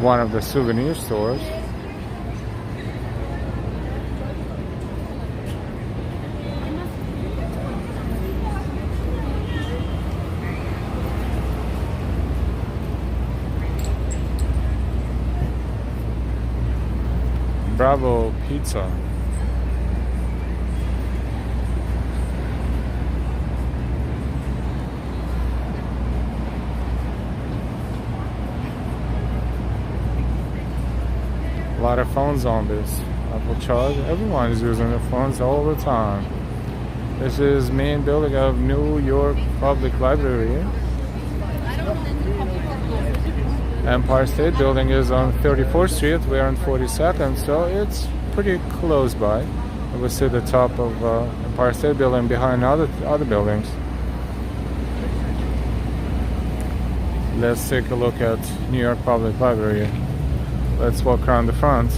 One of the souvenir stores. Bravo Pizza. A lot of phone zombies. Apple Charge. Everyone is using their phones all the time. This is main building of New York Public Library. Empire State Building is on 34th Street. We're on 42nd, so it's pretty close by. We see the top of Empire State Building behind other buildings. Let's take a look at New York Public Library. Let's walk around the front.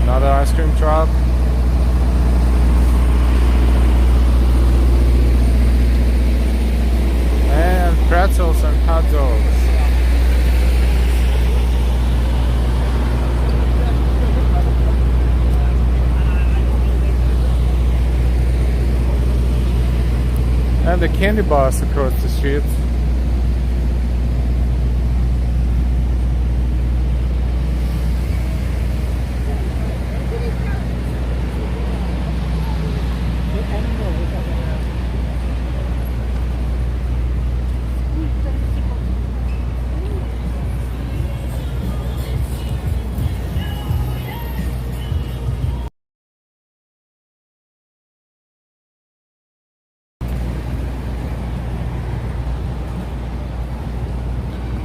Another ice cream truck. And pretzels and hot dogs. And the candy bars across the street.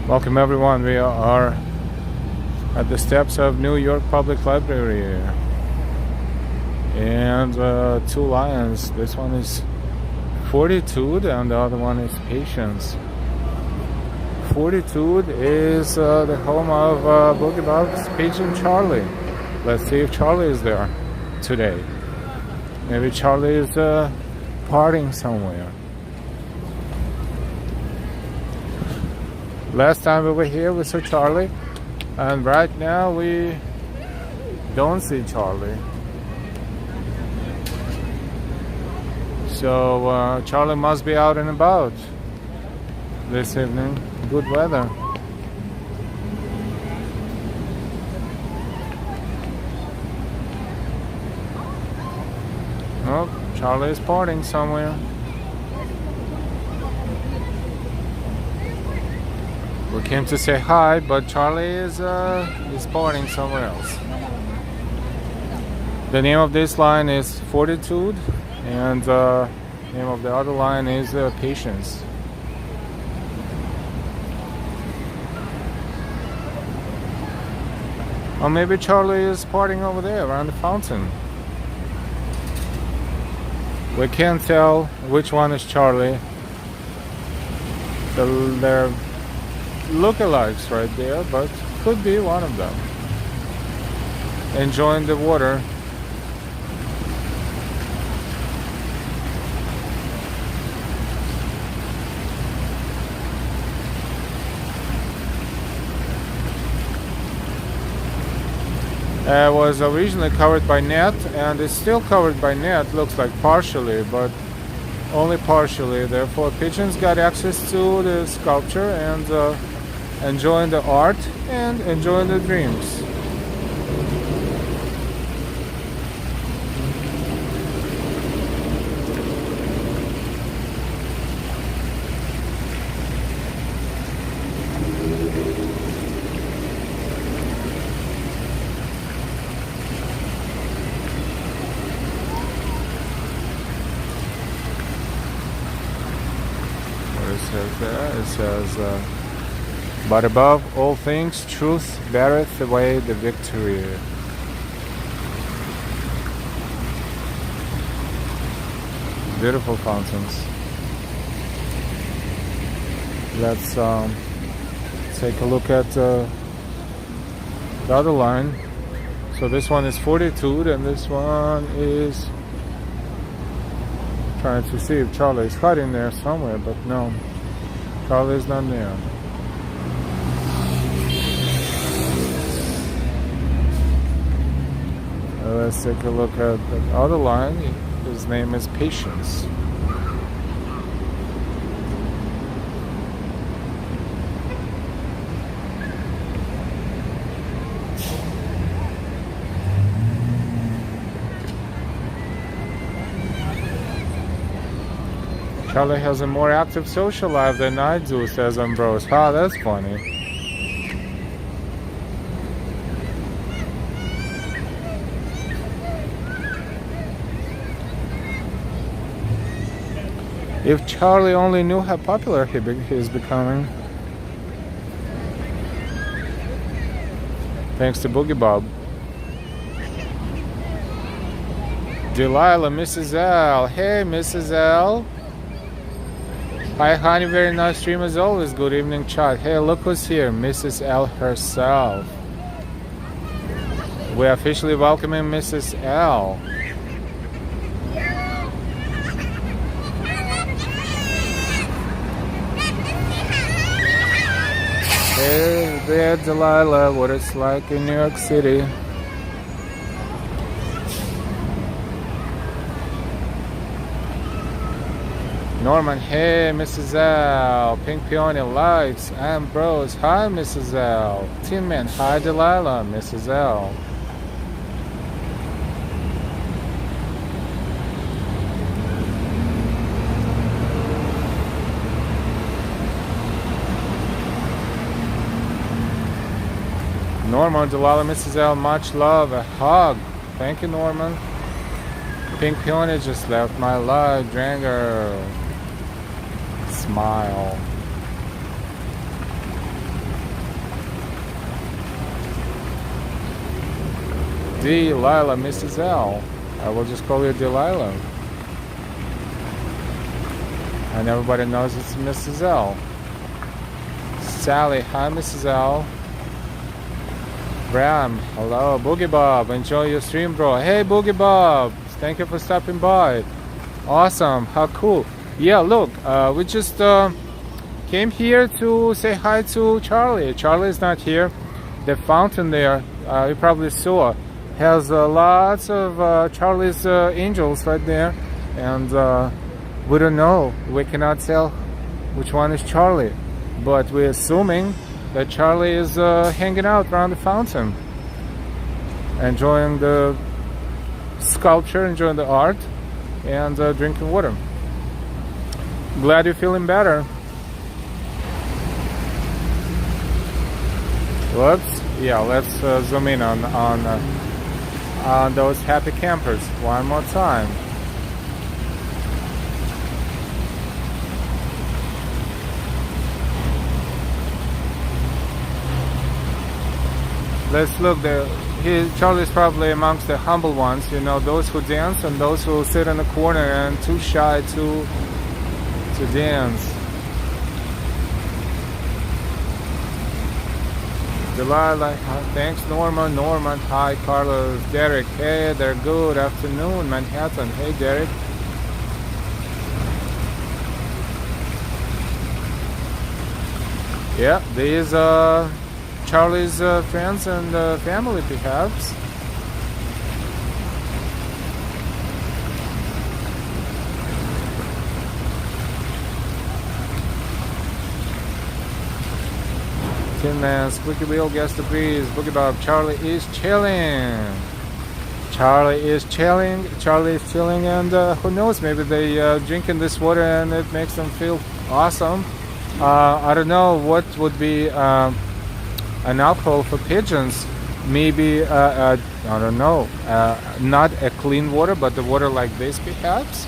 Welcome everyone, we are at the steps of New York Public Library and two lions. This one is Fortitude and the other one is Patience. Fortitude is the home of Boogie Bugs, Paige and Charlie. Let's see if Charlie is there today. Maybe Charlie is partying somewhere. Last time we were here we saw Charlie, and right now we don't see Charlie. So Charlie must be out and about this evening. Good weather. Oh, Charlie is partying somewhere. We came to say hi, but Charlie is partying somewhere else. The name of this line is Fortitude, and the name of the other line is Patience. Or maybe Charlie is partying over there around the fountain. We can't tell which one is Charlie. They're lookalikes right there, but could be one of them. Enjoying the water. It was originally covered by net and is still covered by net, looks like partially, but only partially. Therefore pigeons got access to the sculpture and enjoying the art and enjoying the dreams. What it says there? It says but above all things, truth beareth away the victory. Beautiful fountains. Let's take a look at the other line. So this one is Fortitude, and this one is trying to see if Charlie is hiding there somewhere, but no, Charlie is not there. Let's take a look at the other line. His name is Patience. Charlie has a more active social life than I do, says Ambrose. Ah, that's funny. If Charlie only knew how popular he is becoming. Thanks to Boogie Bob. Delilah, Mrs. L. Hey, Mrs. L. Hi, honey. Very nice stream as always. Good evening, chat. Hey, look who's here. Mrs. L herself. We're officially welcoming Mrs. L. Hey there, Delilah, what it's like in New York City. Norman, hey, Mrs. L. Pink Peony likes. Ambrose, hi, Mrs. L. Tin Man, hi, Delilah, Mrs. L. Norman, Delilah, Mrs. L, much love, a hug. Thank you, Norman. Pink Peony just left my life, Dranger. Smile. Delilah, Mrs. L. I will just call you Delilah. And everybody knows it's Mrs. L. Sally, hi, Mrs. L. Bram, hello. Boogie Bob, enjoy your stream, bro. Hey, Boogie Bob, thank you for stopping by. Awesome, how cool. Yeah, look, we just came here to say hi to Charlie. Charlie's not here. The fountain there, you probably saw, has lots of Charlie's angels right there. And we don't know. We cannot tell which one is Charlie. But we're assuming that Charlie is hanging out around the fountain, enjoying the sculpture, enjoying the art, and drinking water. Glad you're feeling better. Whoops. Yeah, let's zoom in on those happy campers one more time. Let's look there. Charlie's probably amongst the humble ones, you know, those who dance and those who sit in the corner and too shy to dance. Delilah, thanks Norman. Norman, hi Carlos. Derek, hey there, good afternoon Manhattan. Hey Derek. Yeah, these Charlie's friends and family, perhaps. Tin Man, Squeaky Wheel, Guess the Breeze, Boogie Bob, Charlie is chilling. Charlie is chilling. Charlie is chilling, and who knows? Maybe they drinking this water and it makes them feel awesome. I don't know what would be an alcohol for pigeons. Maybe I don't know, not a clean water, but the water like this perhaps.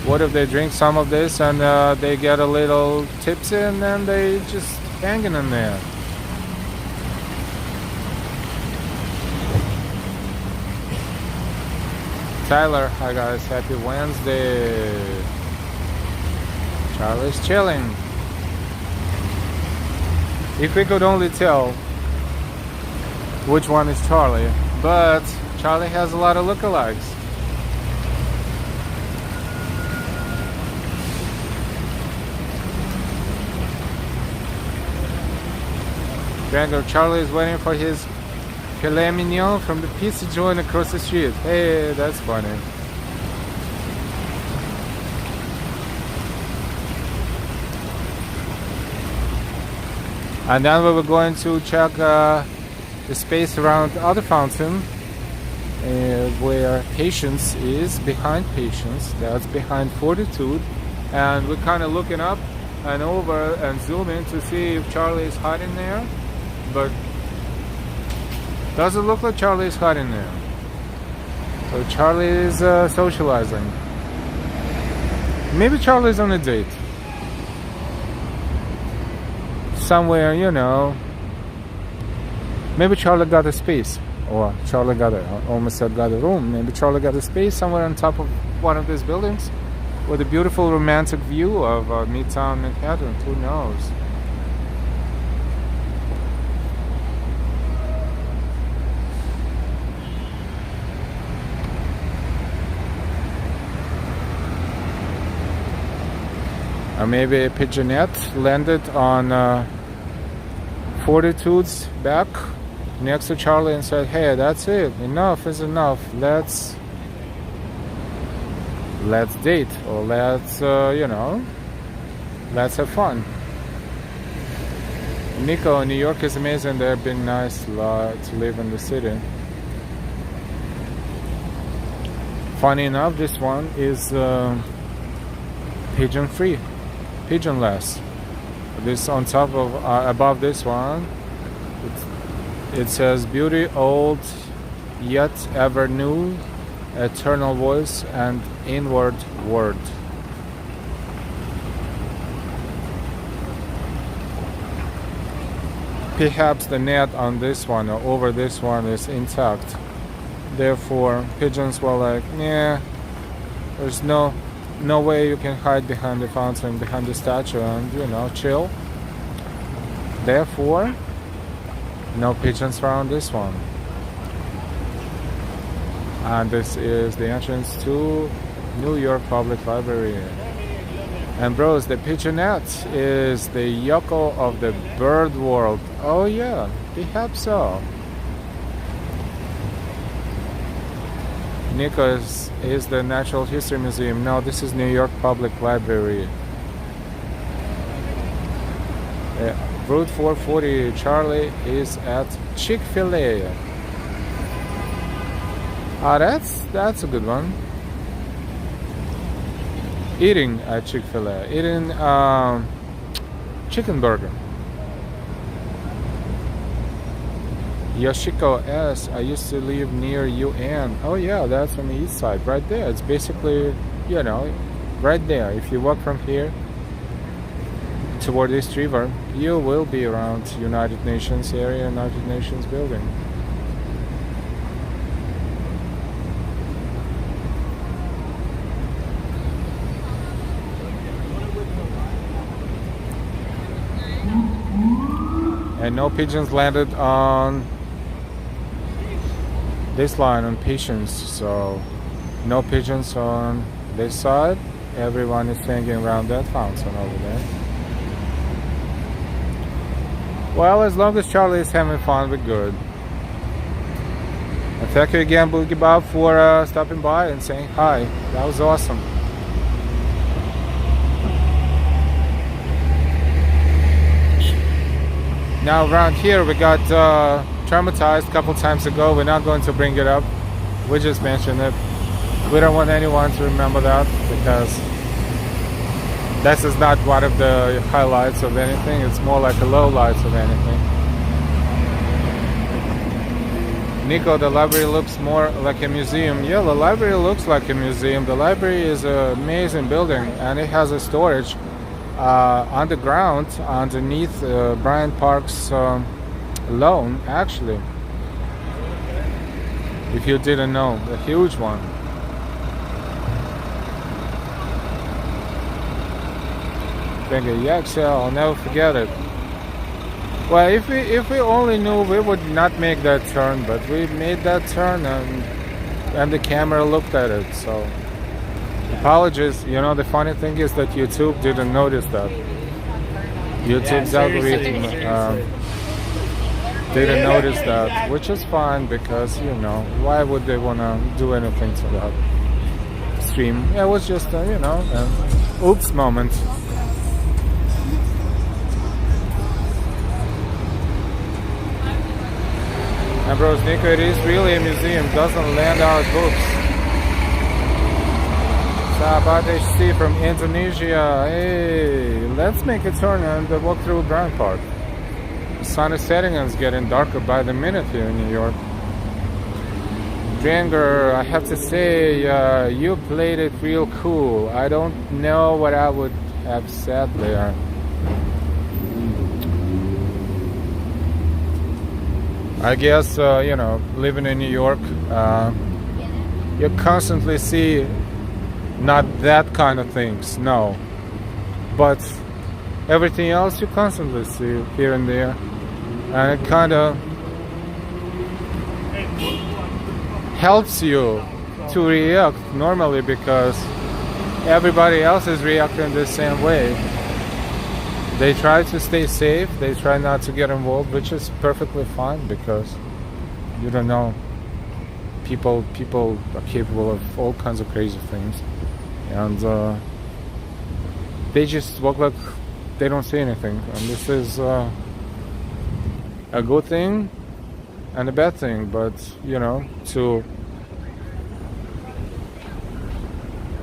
What if they drink some of this and they get a little tipsy and then they just hanging in there? Tyler, hi guys, happy Wednesday. Charlie's chilling. If we could only tell which one is Charlie, but Charlie has a lot of lookalikes. Django, Charlie is waiting for his filet mignon from the pizza joint across the street. Hey, that's funny. And then we were going to check the space around the other fountain where Patience is, behind Patience. That's behind Fortitude. And we're kind of looking up and over and zooming to see if Charlie is hiding there. But doesn't look like Charlie is hiding there. So Charlie is socializing. Maybe Charlie is on a date. Somewhere, you know. Maybe Charlie got a space. Or Charlie got almost said got a room. Maybe Charlie got a space somewhere on top of one of these buildings with a beautiful romantic view of Midtown Manhattan. Who knows? Or maybe a pigeonette landed on Fortitude's back next to Charlie and said, hey, that's it. Enough is enough. Let's let's date, or let's let's have fun. Nico, New York is amazing. They've been nice to live in the city. Funny enough, this one is pigeon free, pigeonless. This on top of above this one, it says beauty old yet ever new, eternal voice and inward word. Perhaps the net on this one or over this one is intact. Therefore, pigeons were like, yeah, there's no way you can hide behind the fountain, behind the statue, and chill. Therefore, no pigeons around this one. And this is the entrance to New York Public Library. And bros, the pigeonette is the Yoko of the bird world. Oh yeah, perhaps so. Nico is the Natural History Museum. No, this is New York Public Library. Route 440, Charlie is at Chick-fil-A. Ah, that's a good one. Eating at Chick-fil-A. Eating chicken burger. Yoshiko S. I used to live near UN. Oh yeah, that's on the east side, right there. It's basically, right there. If you walk from here toward East River, you will be around United Nations area, United Nations building. And no pigeons landed on this line on Patience, so no pigeons on this side. Everyone is hanging around that fountain over there. Well, as long as Charlie is having fun, we're good. And thank you again, Boogie Bob, for stopping by and saying hi. That was awesome. Now around here we got traumatized a couple times ago. We're not going to bring it up. We just mentioned it. We don't want anyone to remember that, because this is not one of the highlights of anything. It's more like the lowlights of anything. Nico, the library looks more like a museum. Yeah, the library looks like a museum. The library is an amazing building, and it has a storage underground underneath Bryant Park's lawn, actually. If you didn't know, a huge one. Thank you. Yeah, I'll never forget it. Well, if we only knew, we would not make that turn, but we made that turn, and the camera looked at it. So apologies. The funny thing is that YouTube didn't notice that. YouTube's algorithm didn't notice that, which is fine, because why would they wanna do anything to that stream? Yeah, it was just an oops moment. And bros, Nico, it is really a museum. Doesn't lend out books. Sahabat HC from Indonesia. Hey, let's make a turn and walk through Bryant Park. The sun is setting and it's getting darker by the minute here in New York. Dranger, I have to say, you played it real cool. I don't know what I would have said there. I guess, living in New York, you constantly see not that kind of things, no. But everything else you constantly see here and there. And it kind of helps you to react normally, because everybody else is reacting the same way. They try to stay safe, they try not to get involved, which is perfectly fine, because you don't know. People are capable of all kinds of crazy things. and they just walk like they don't say anything. And this is a good thing and a bad thing, but you know,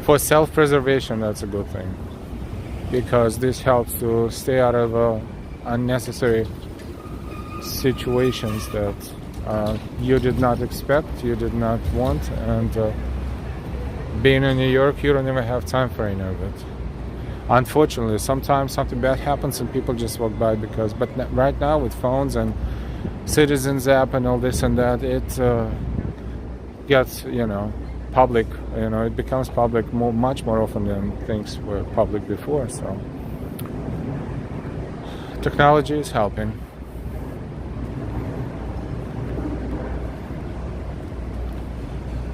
for self-preservation, that's a good thing, because this helps to stay out of unnecessary situations that you did not expect, you did not want, and being in New York, you don't even have time for any of it. Unfortunately, sometimes something bad happens and people just walk by but right now with phones and Citizens app and all this and that, it gets, you know, public, you know, it becomes public much more often than things were public before. So technology is helping.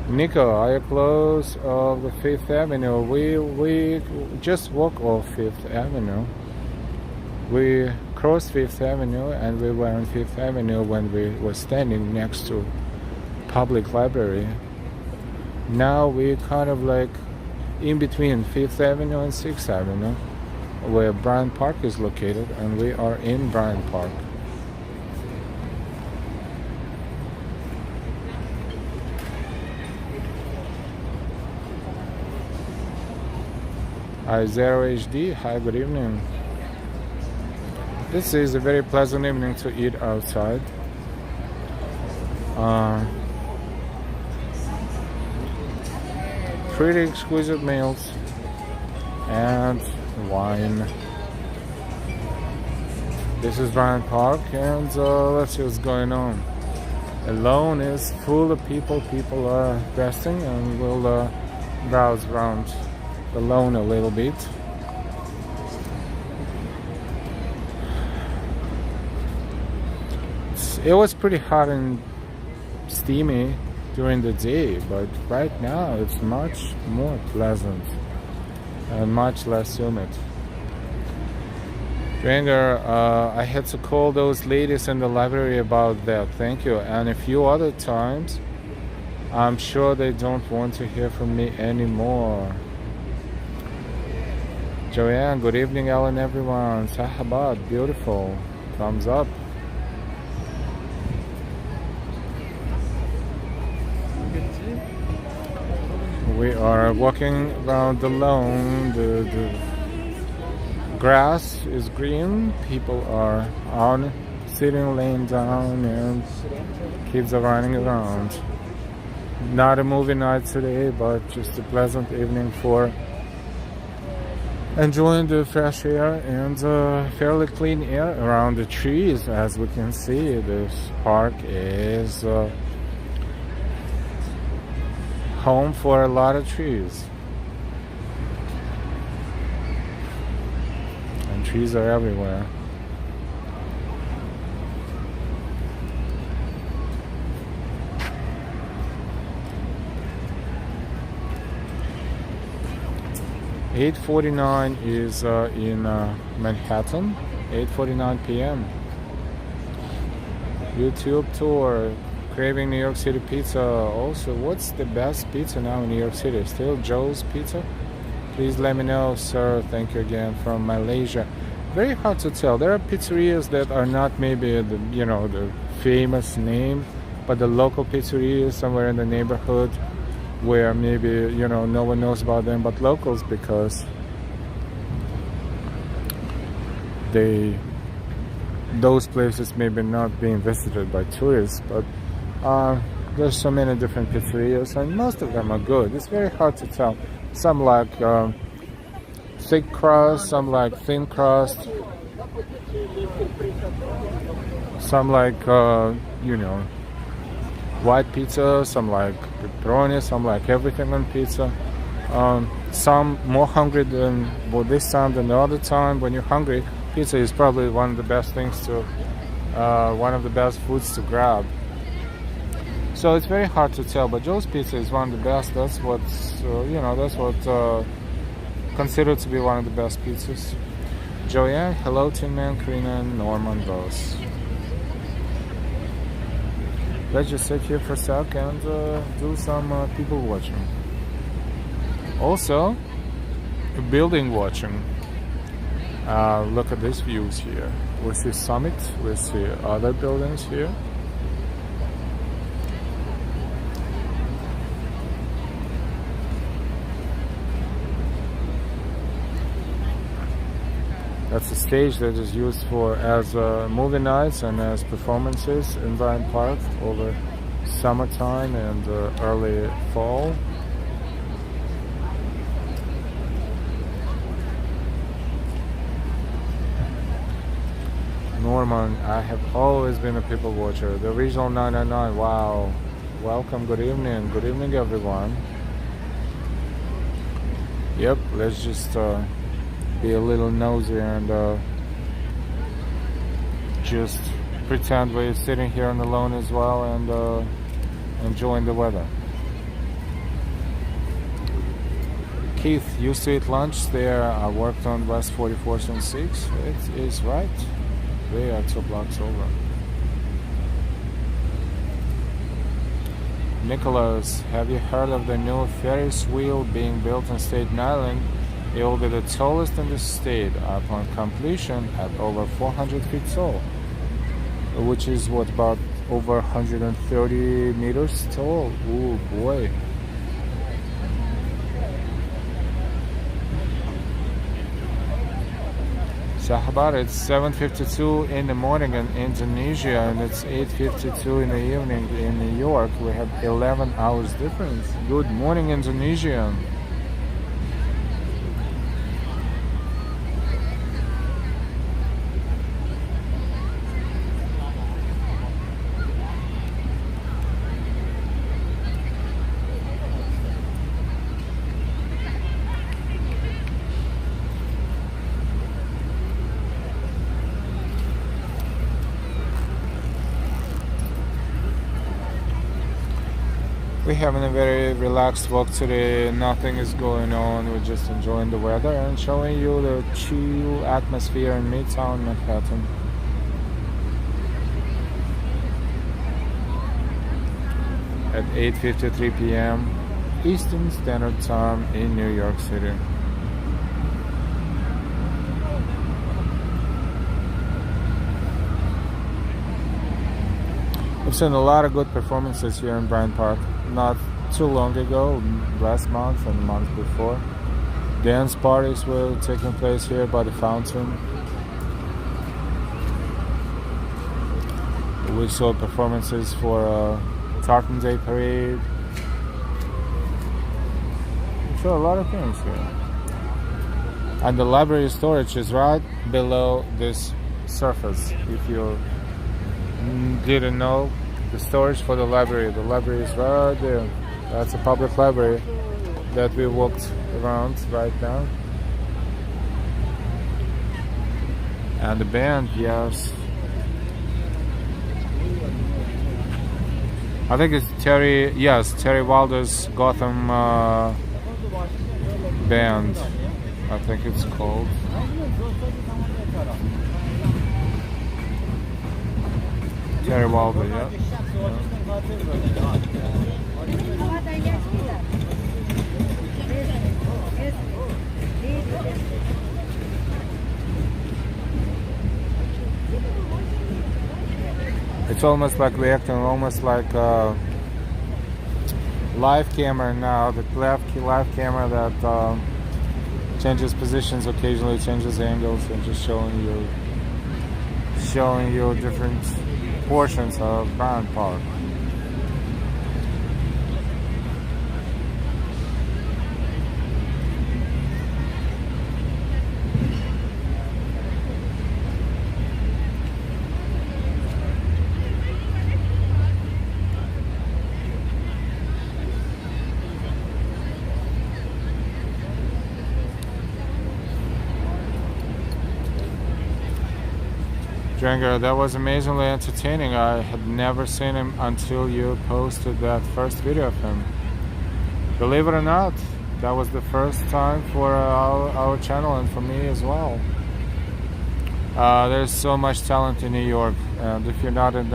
Nico, are you close of the 5th Avenue? We just walk off 5th Avenue. We crossed 5th Avenue and we were on 5th Avenue when we were standing next to public library. Now we kind of like in between 5th Avenue and 6th Avenue, where Bryant Park is located, and we are in Bryant Park. Hi, Zero HD. Hi, good evening. This is a very pleasant evening to eat outside. Pretty exquisite meals and wine. This is Bryant Park, and let's see what's going on. The lawn is full of people. People are resting, and we'll browse around the lawn a little bit. It was pretty hot and steamy during the day, but right now it's much more pleasant and much less humid. Dranger, I had to call those ladies in the library about that. Thank you. And a few other times. I'm sure they don't want to hear from me anymore. Joanne, good evening, Ellen, everyone. Sahabat, beautiful. Thumbs up. We are walking around the lawn. The grass is green. People are on, sitting, laying down, and kids are running around. Not a movie night today, but just a pleasant evening for enjoying the fresh air and fairly clean air around the trees. As we can see, this park is home for a lot of trees, and trees are everywhere. (8:49) is in Manhattan. 8:49 p.m. YouTube tour. Craving New York City pizza. Also, what's the best pizza now in New York City? Still Joe's Pizza? Please let me know, sir. Thank you again from Malaysia. Very hard to tell. There are pizzerias that are not maybe the, you know, the famous name, but the local pizzerias somewhere in the neighborhood where maybe, you know, no one knows about them but locals, because those places maybe not being visited by tourists, but there's so many different pizzerias and most of them are good. It's very hard to tell. Some like thick crust, some like thin crust, some like you know, white pizza, some like pepperoni, some like everything on pizza. Some more hungry than this time than the other time. When you're hungry, pizza is probably one of the best things to one of the best foods to grab. So it's very hard to tell, but Joe's Pizza is one of the best. That's what's you know, that's what considered to be one of the best pizzas. Joanne, hello, Tin Man, Karina, and Norman Boss. Let's just sit here for a sec and do some people watching. Also, building watching. Look at these views here. We see Summit, we see other buildings here. That's a stage that is used for as movie nights and as performances in Bryant Park over summertime and early fall. Norman, I have always been a people watcher. The original 999, wow. Welcome, good evening everyone. Yep, let's just be a little nosy and just pretend we're sitting here on the lawn as well and enjoying the weather. Keith, used to eat lunch there. I worked on West 44th and 6th. It is right. We are 2 blocks over. Nicholas, have you heard of the new Ferris wheel being built on Staten Island? It will be the tallest in the state upon completion at over 400 feet tall, which is what, about over 130 meters tall? Oh boy. Sahabat, it's 7:52 in the morning in Indonesia and it's 8:52 in the evening in New York. We have 11 hours difference. Good morning, Indonesia. We're having a very relaxed walk today. Nothing is going on. We're just enjoying the weather and showing you the chill atmosphere in Midtown Manhattan. At 8:53 p.m. Eastern Standard Time in New York City. I've seen a lot of good performances here in Bryant Park. Not too long ago, last month and the month before. Dance parties were taking place here by the fountain. We saw performances for Tartan Day Parade. We saw a lot of things here. And the library storage is right below this surface. If you didn't know, the storage for the library is right there. That's a public library that we walked around right now. And the band, yes, I think it's Terry Wilder's Gotham band, I think it's called. Terry Wilder, yeah. It's almost like we're acting almost like a live camera now. The live camera that changes positions occasionally, changes angles, and just showing you different portions of Bryant Park. Django, that was amazingly entertaining. I had never seen him until you posted that first video of him. Believe it or not, that was the first time for our channel and for me as well. There's so much talent in New York, and if you're not in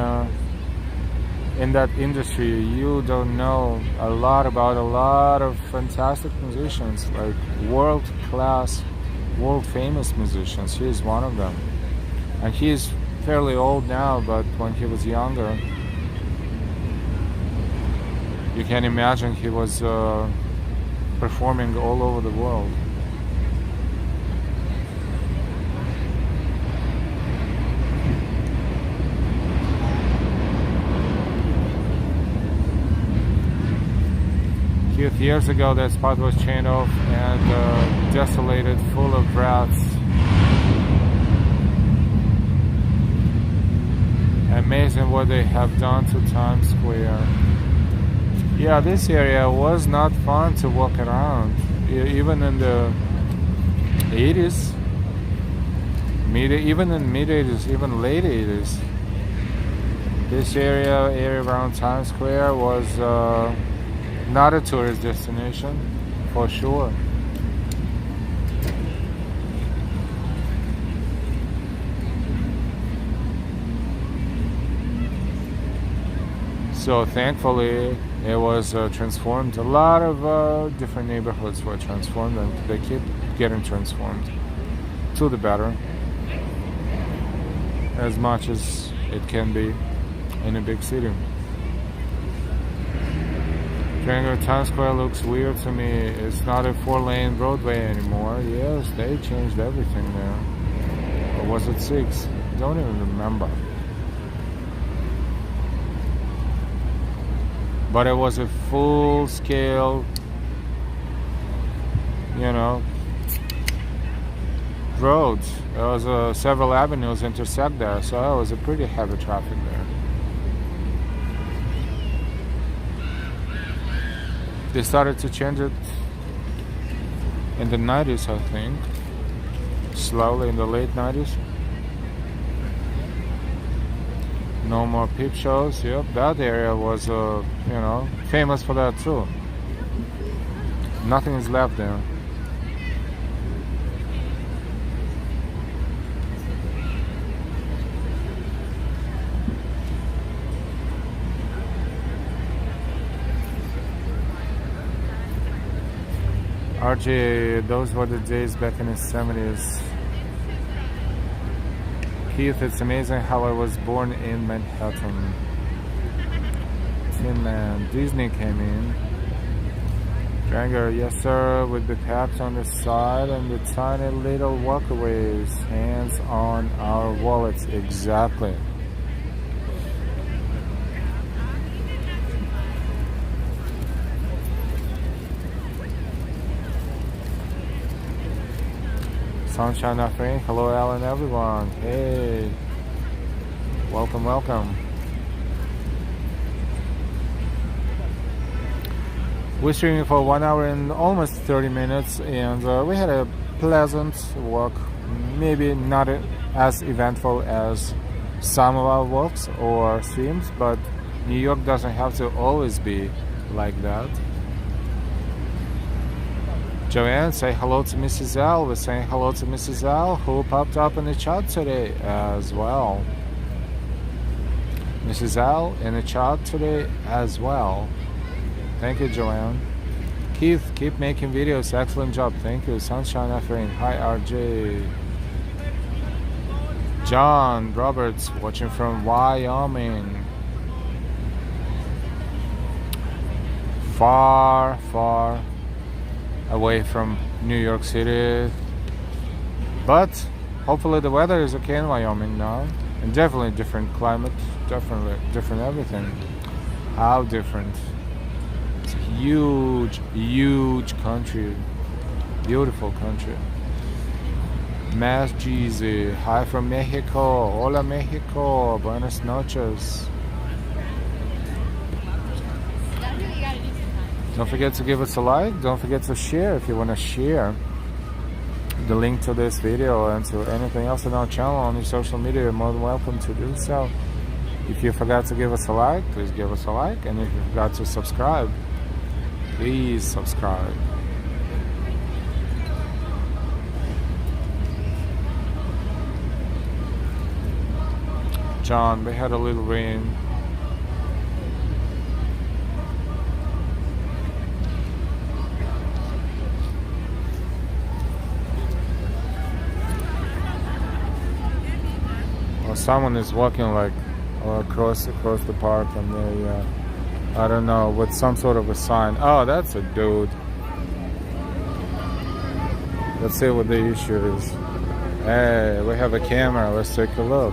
in that industry, you don't know a lot about a lot of fantastic musicians, like world-class, world-famous musicians. He is one of them. And he is fairly old now, but when he was younger, you can imagine he was performing all over the world. A few years ago, that spot was chained off and desolated, full of rats. Amazing what they have done to Times Square. Yeah, this area was not fun to walk around, even in the 80s, even in mid 80s, even late 80s. This area around Times Square was not a tourist destination, for sure. So thankfully, it was transformed. A lot of different neighborhoods were transformed, and they keep getting transformed to the better, as much as it can be in a big city. Times Square looks weird to me. It's not a 4-lane roadway anymore. Yes, they changed everything there. Or was it 6? Don't even remember. But it was a full-scale, road. There was several avenues intersect there, so it was a pretty heavy traffic there. They started to change it in the 90s, I think. Slowly in the late 90s. No more peep shows. Yep, that area was, famous for that too. Nothing is left there. RJ, those were the days back in the 70s. Keith, it's amazing how I was born in Manhattan. Tin Man, Disney came in. Dranger, yes sir, with the packed on the side and the tiny little walkaways. Hands on our wallets, exactly. Sunshine of Rain, hello Alan, everyone. Hey, welcome, welcome. We're streaming for 1 hour and almost 30 minutes, and we had a pleasant walk. Maybe not as eventful as some of our walks or streams, but New York doesn't have to always be like that. Joanne, say hello to Mrs. L. We're saying hello to Mrs. L, who popped up in the chat today as well. Mrs. L in the chat today as well. Thank you, Joanne. Keith, keep making videos. Excellent job. Thank you. Sunshine Offering. Hi, RJ. John Roberts, watching from Wyoming. Far, far away from New York City, but hopefully the weather is okay in Wyoming now, and definitely different climate, definitely different everything. How different? It's a huge country, beautiful country. Mass Jeezy, hi from Mexico. Hola Mexico, buenas noches. Don't forget to give us a like. Don't forget to share if you want to share the link to this video and to anything else on our channel on your social media. You're more than welcome to do so. If you forgot to give us a like, please give us a like. And if you forgot to subscribe, please subscribe. John, we had a little rain Or someone is walking like across the park, and they I don't know, with some sort of a sign. Oh, that's a dude. Let's see what the issue is. Hey, we have a camera. Let's take a look.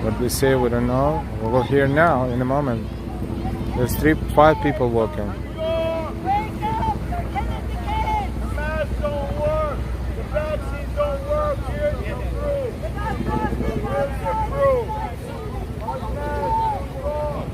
What they say, we don't know. We'll hear now in a moment. There's 5 people walking. Wake up! They're killing the kids! The masks don't work! The vaccines don't work! Here's your proof! Here's your proof! Our masks don't work!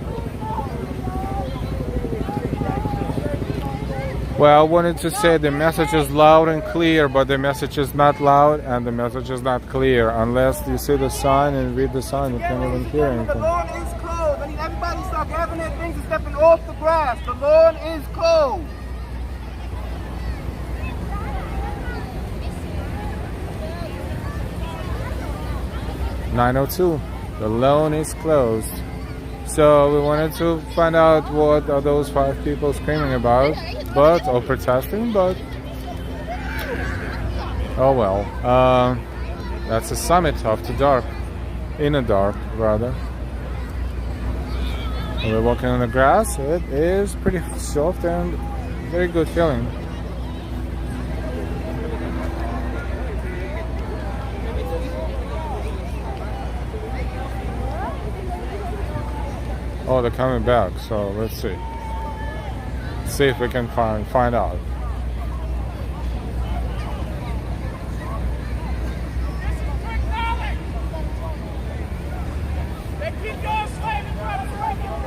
Well, I wanted to say the message is loud and clear, but the message is not loud and the message is not clear. Unless you see the sign and read the sign, you can't even hear The anything. lawn is closed. I need everybody to start grabbing their things and stepping off the grass. The lawn is closed. "9:02. The lawn is closed." So we wanted to find out what are those 5 people screaming about, or protesting, but oh well. That's a summit after dark, in the dark rather. And we're walking on the grass. It is pretty soft and very good feeling. Oh, they're coming back, so let's see. See if we can find out. They keep going straight and trying to break it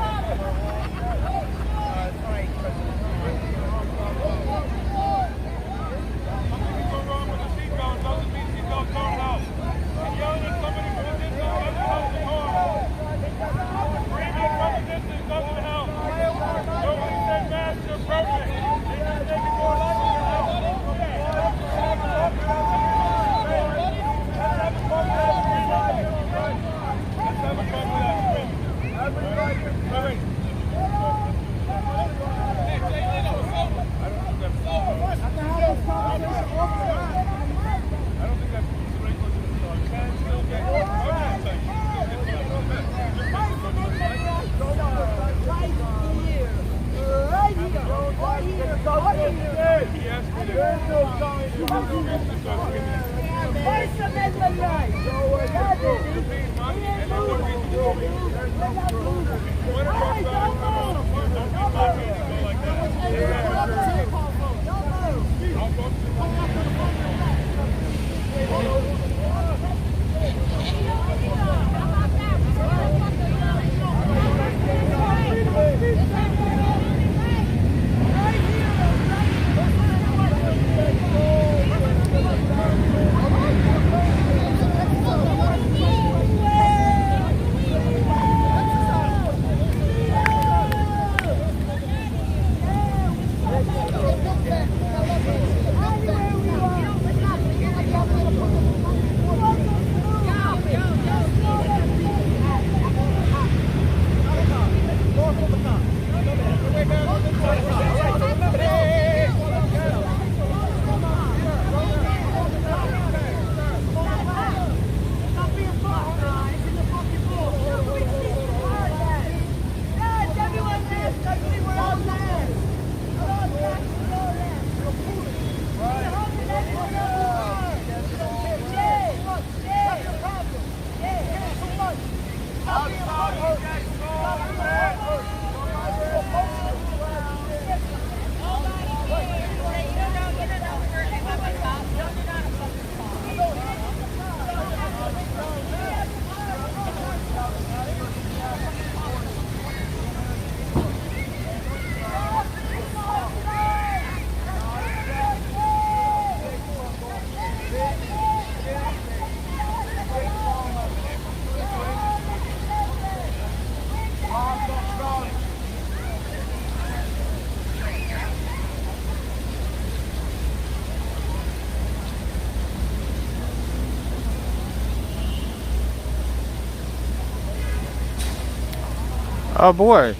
Oh boy,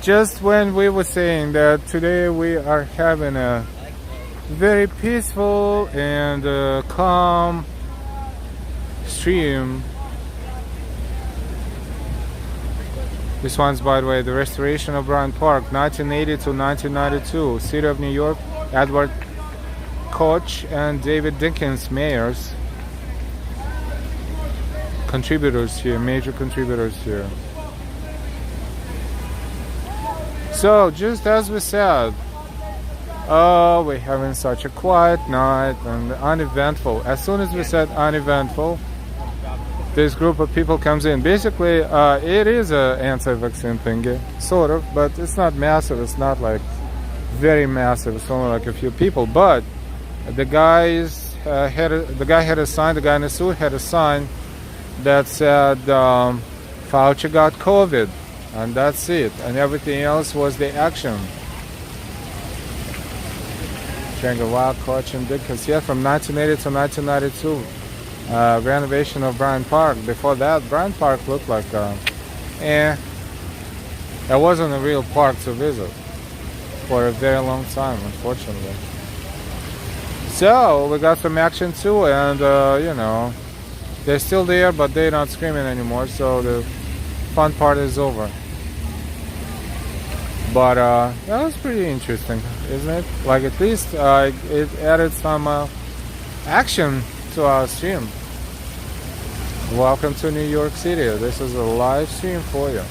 just when we were saying that today we are having a very peaceful and calm stream. This one's, by the way, the restoration of Bryant Park, 1980 to 1992. City of New York, Edward Koch and David Dinkins, mayors. Contributors here, major contributors here. So, just as we said, oh, we're having such a quiet night and uneventful. As soon as we said uneventful, this group of people comes in. Basically, it is a anti-vaccine thingy, sort of, but it's not massive. It's not like very massive. It's only like a few people. But the guy had a sign. The guy in the suit had a sign that said Fauci got COVID, and that's it. And everything else was the action. Wild Koch and Dickens, yeah, from 1980 to 1992. Renovation of Bryant Park. Before that, Bryant Park looked like it wasn't a real park to visit for a very long time, unfortunately. So we got some action too, and you know, they're still there, but they're not screaming anymore, so the fun part is over. But that was pretty interesting, isn't it? Like, at least it added some action to our stream. Welcome to New York City. This is a live stream for you.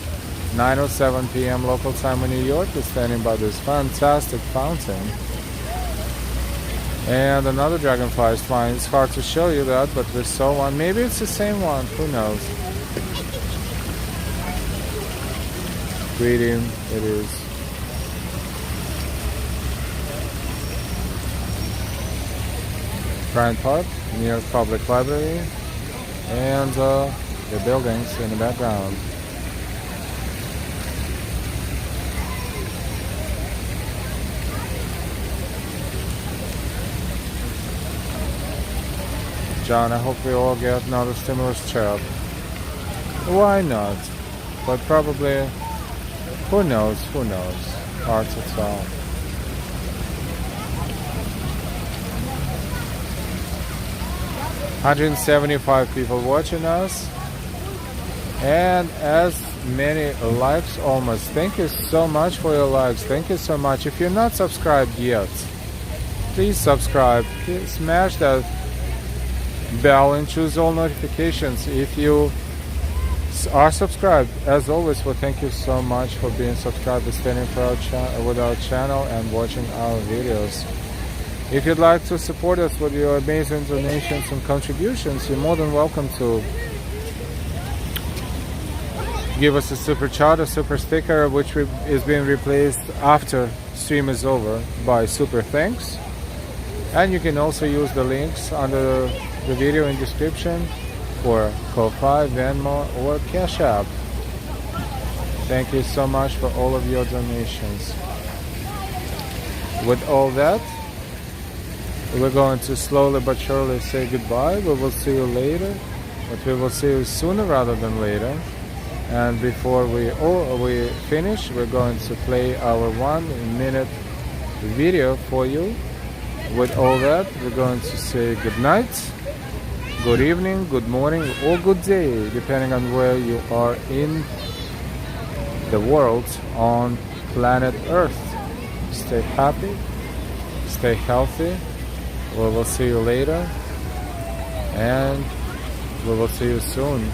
9:07 p.m. local time in New York. We're standing by this fantastic fountain. And another dragonfly is flying. It's hard to show you that, but we saw one. Maybe it's the same one. Who knows? Greeting. It is. Bryant Park, New York Public Library, and the buildings in the background. John, I hope we all get another stimulus check. Why not? But probably, who knows, hard to tell. $175 people watching us, and as many likes almost. Thank you so much for your likes. Thank you so much. If you're not subscribed yet, please subscribe. Please smash that bell and choose all notifications. If you are subscribed, as always, well, thank you so much for being subscribed and standing for with our channel and watching our videos. If you'd like to support us with your amazing donations and contributions, you're more than welcome to give us a super chat, a super sticker, which is being replaced after stream is over by super thanks. And you can also use the links under the video in description for Ko-Fi, Venmo, or Cash App. Thank you so much for all of your donations. With all that, we're going to slowly but surely say goodbye. We will see you later, but we will see you sooner rather than later. And before we finish, we're going to play our 1-minute video for you. With all that, we're going to say good night, good evening, good morning, or good day, depending on where you are in the world on planet Earth. Stay happy, stay healthy. We will see you later, and we will see you soon.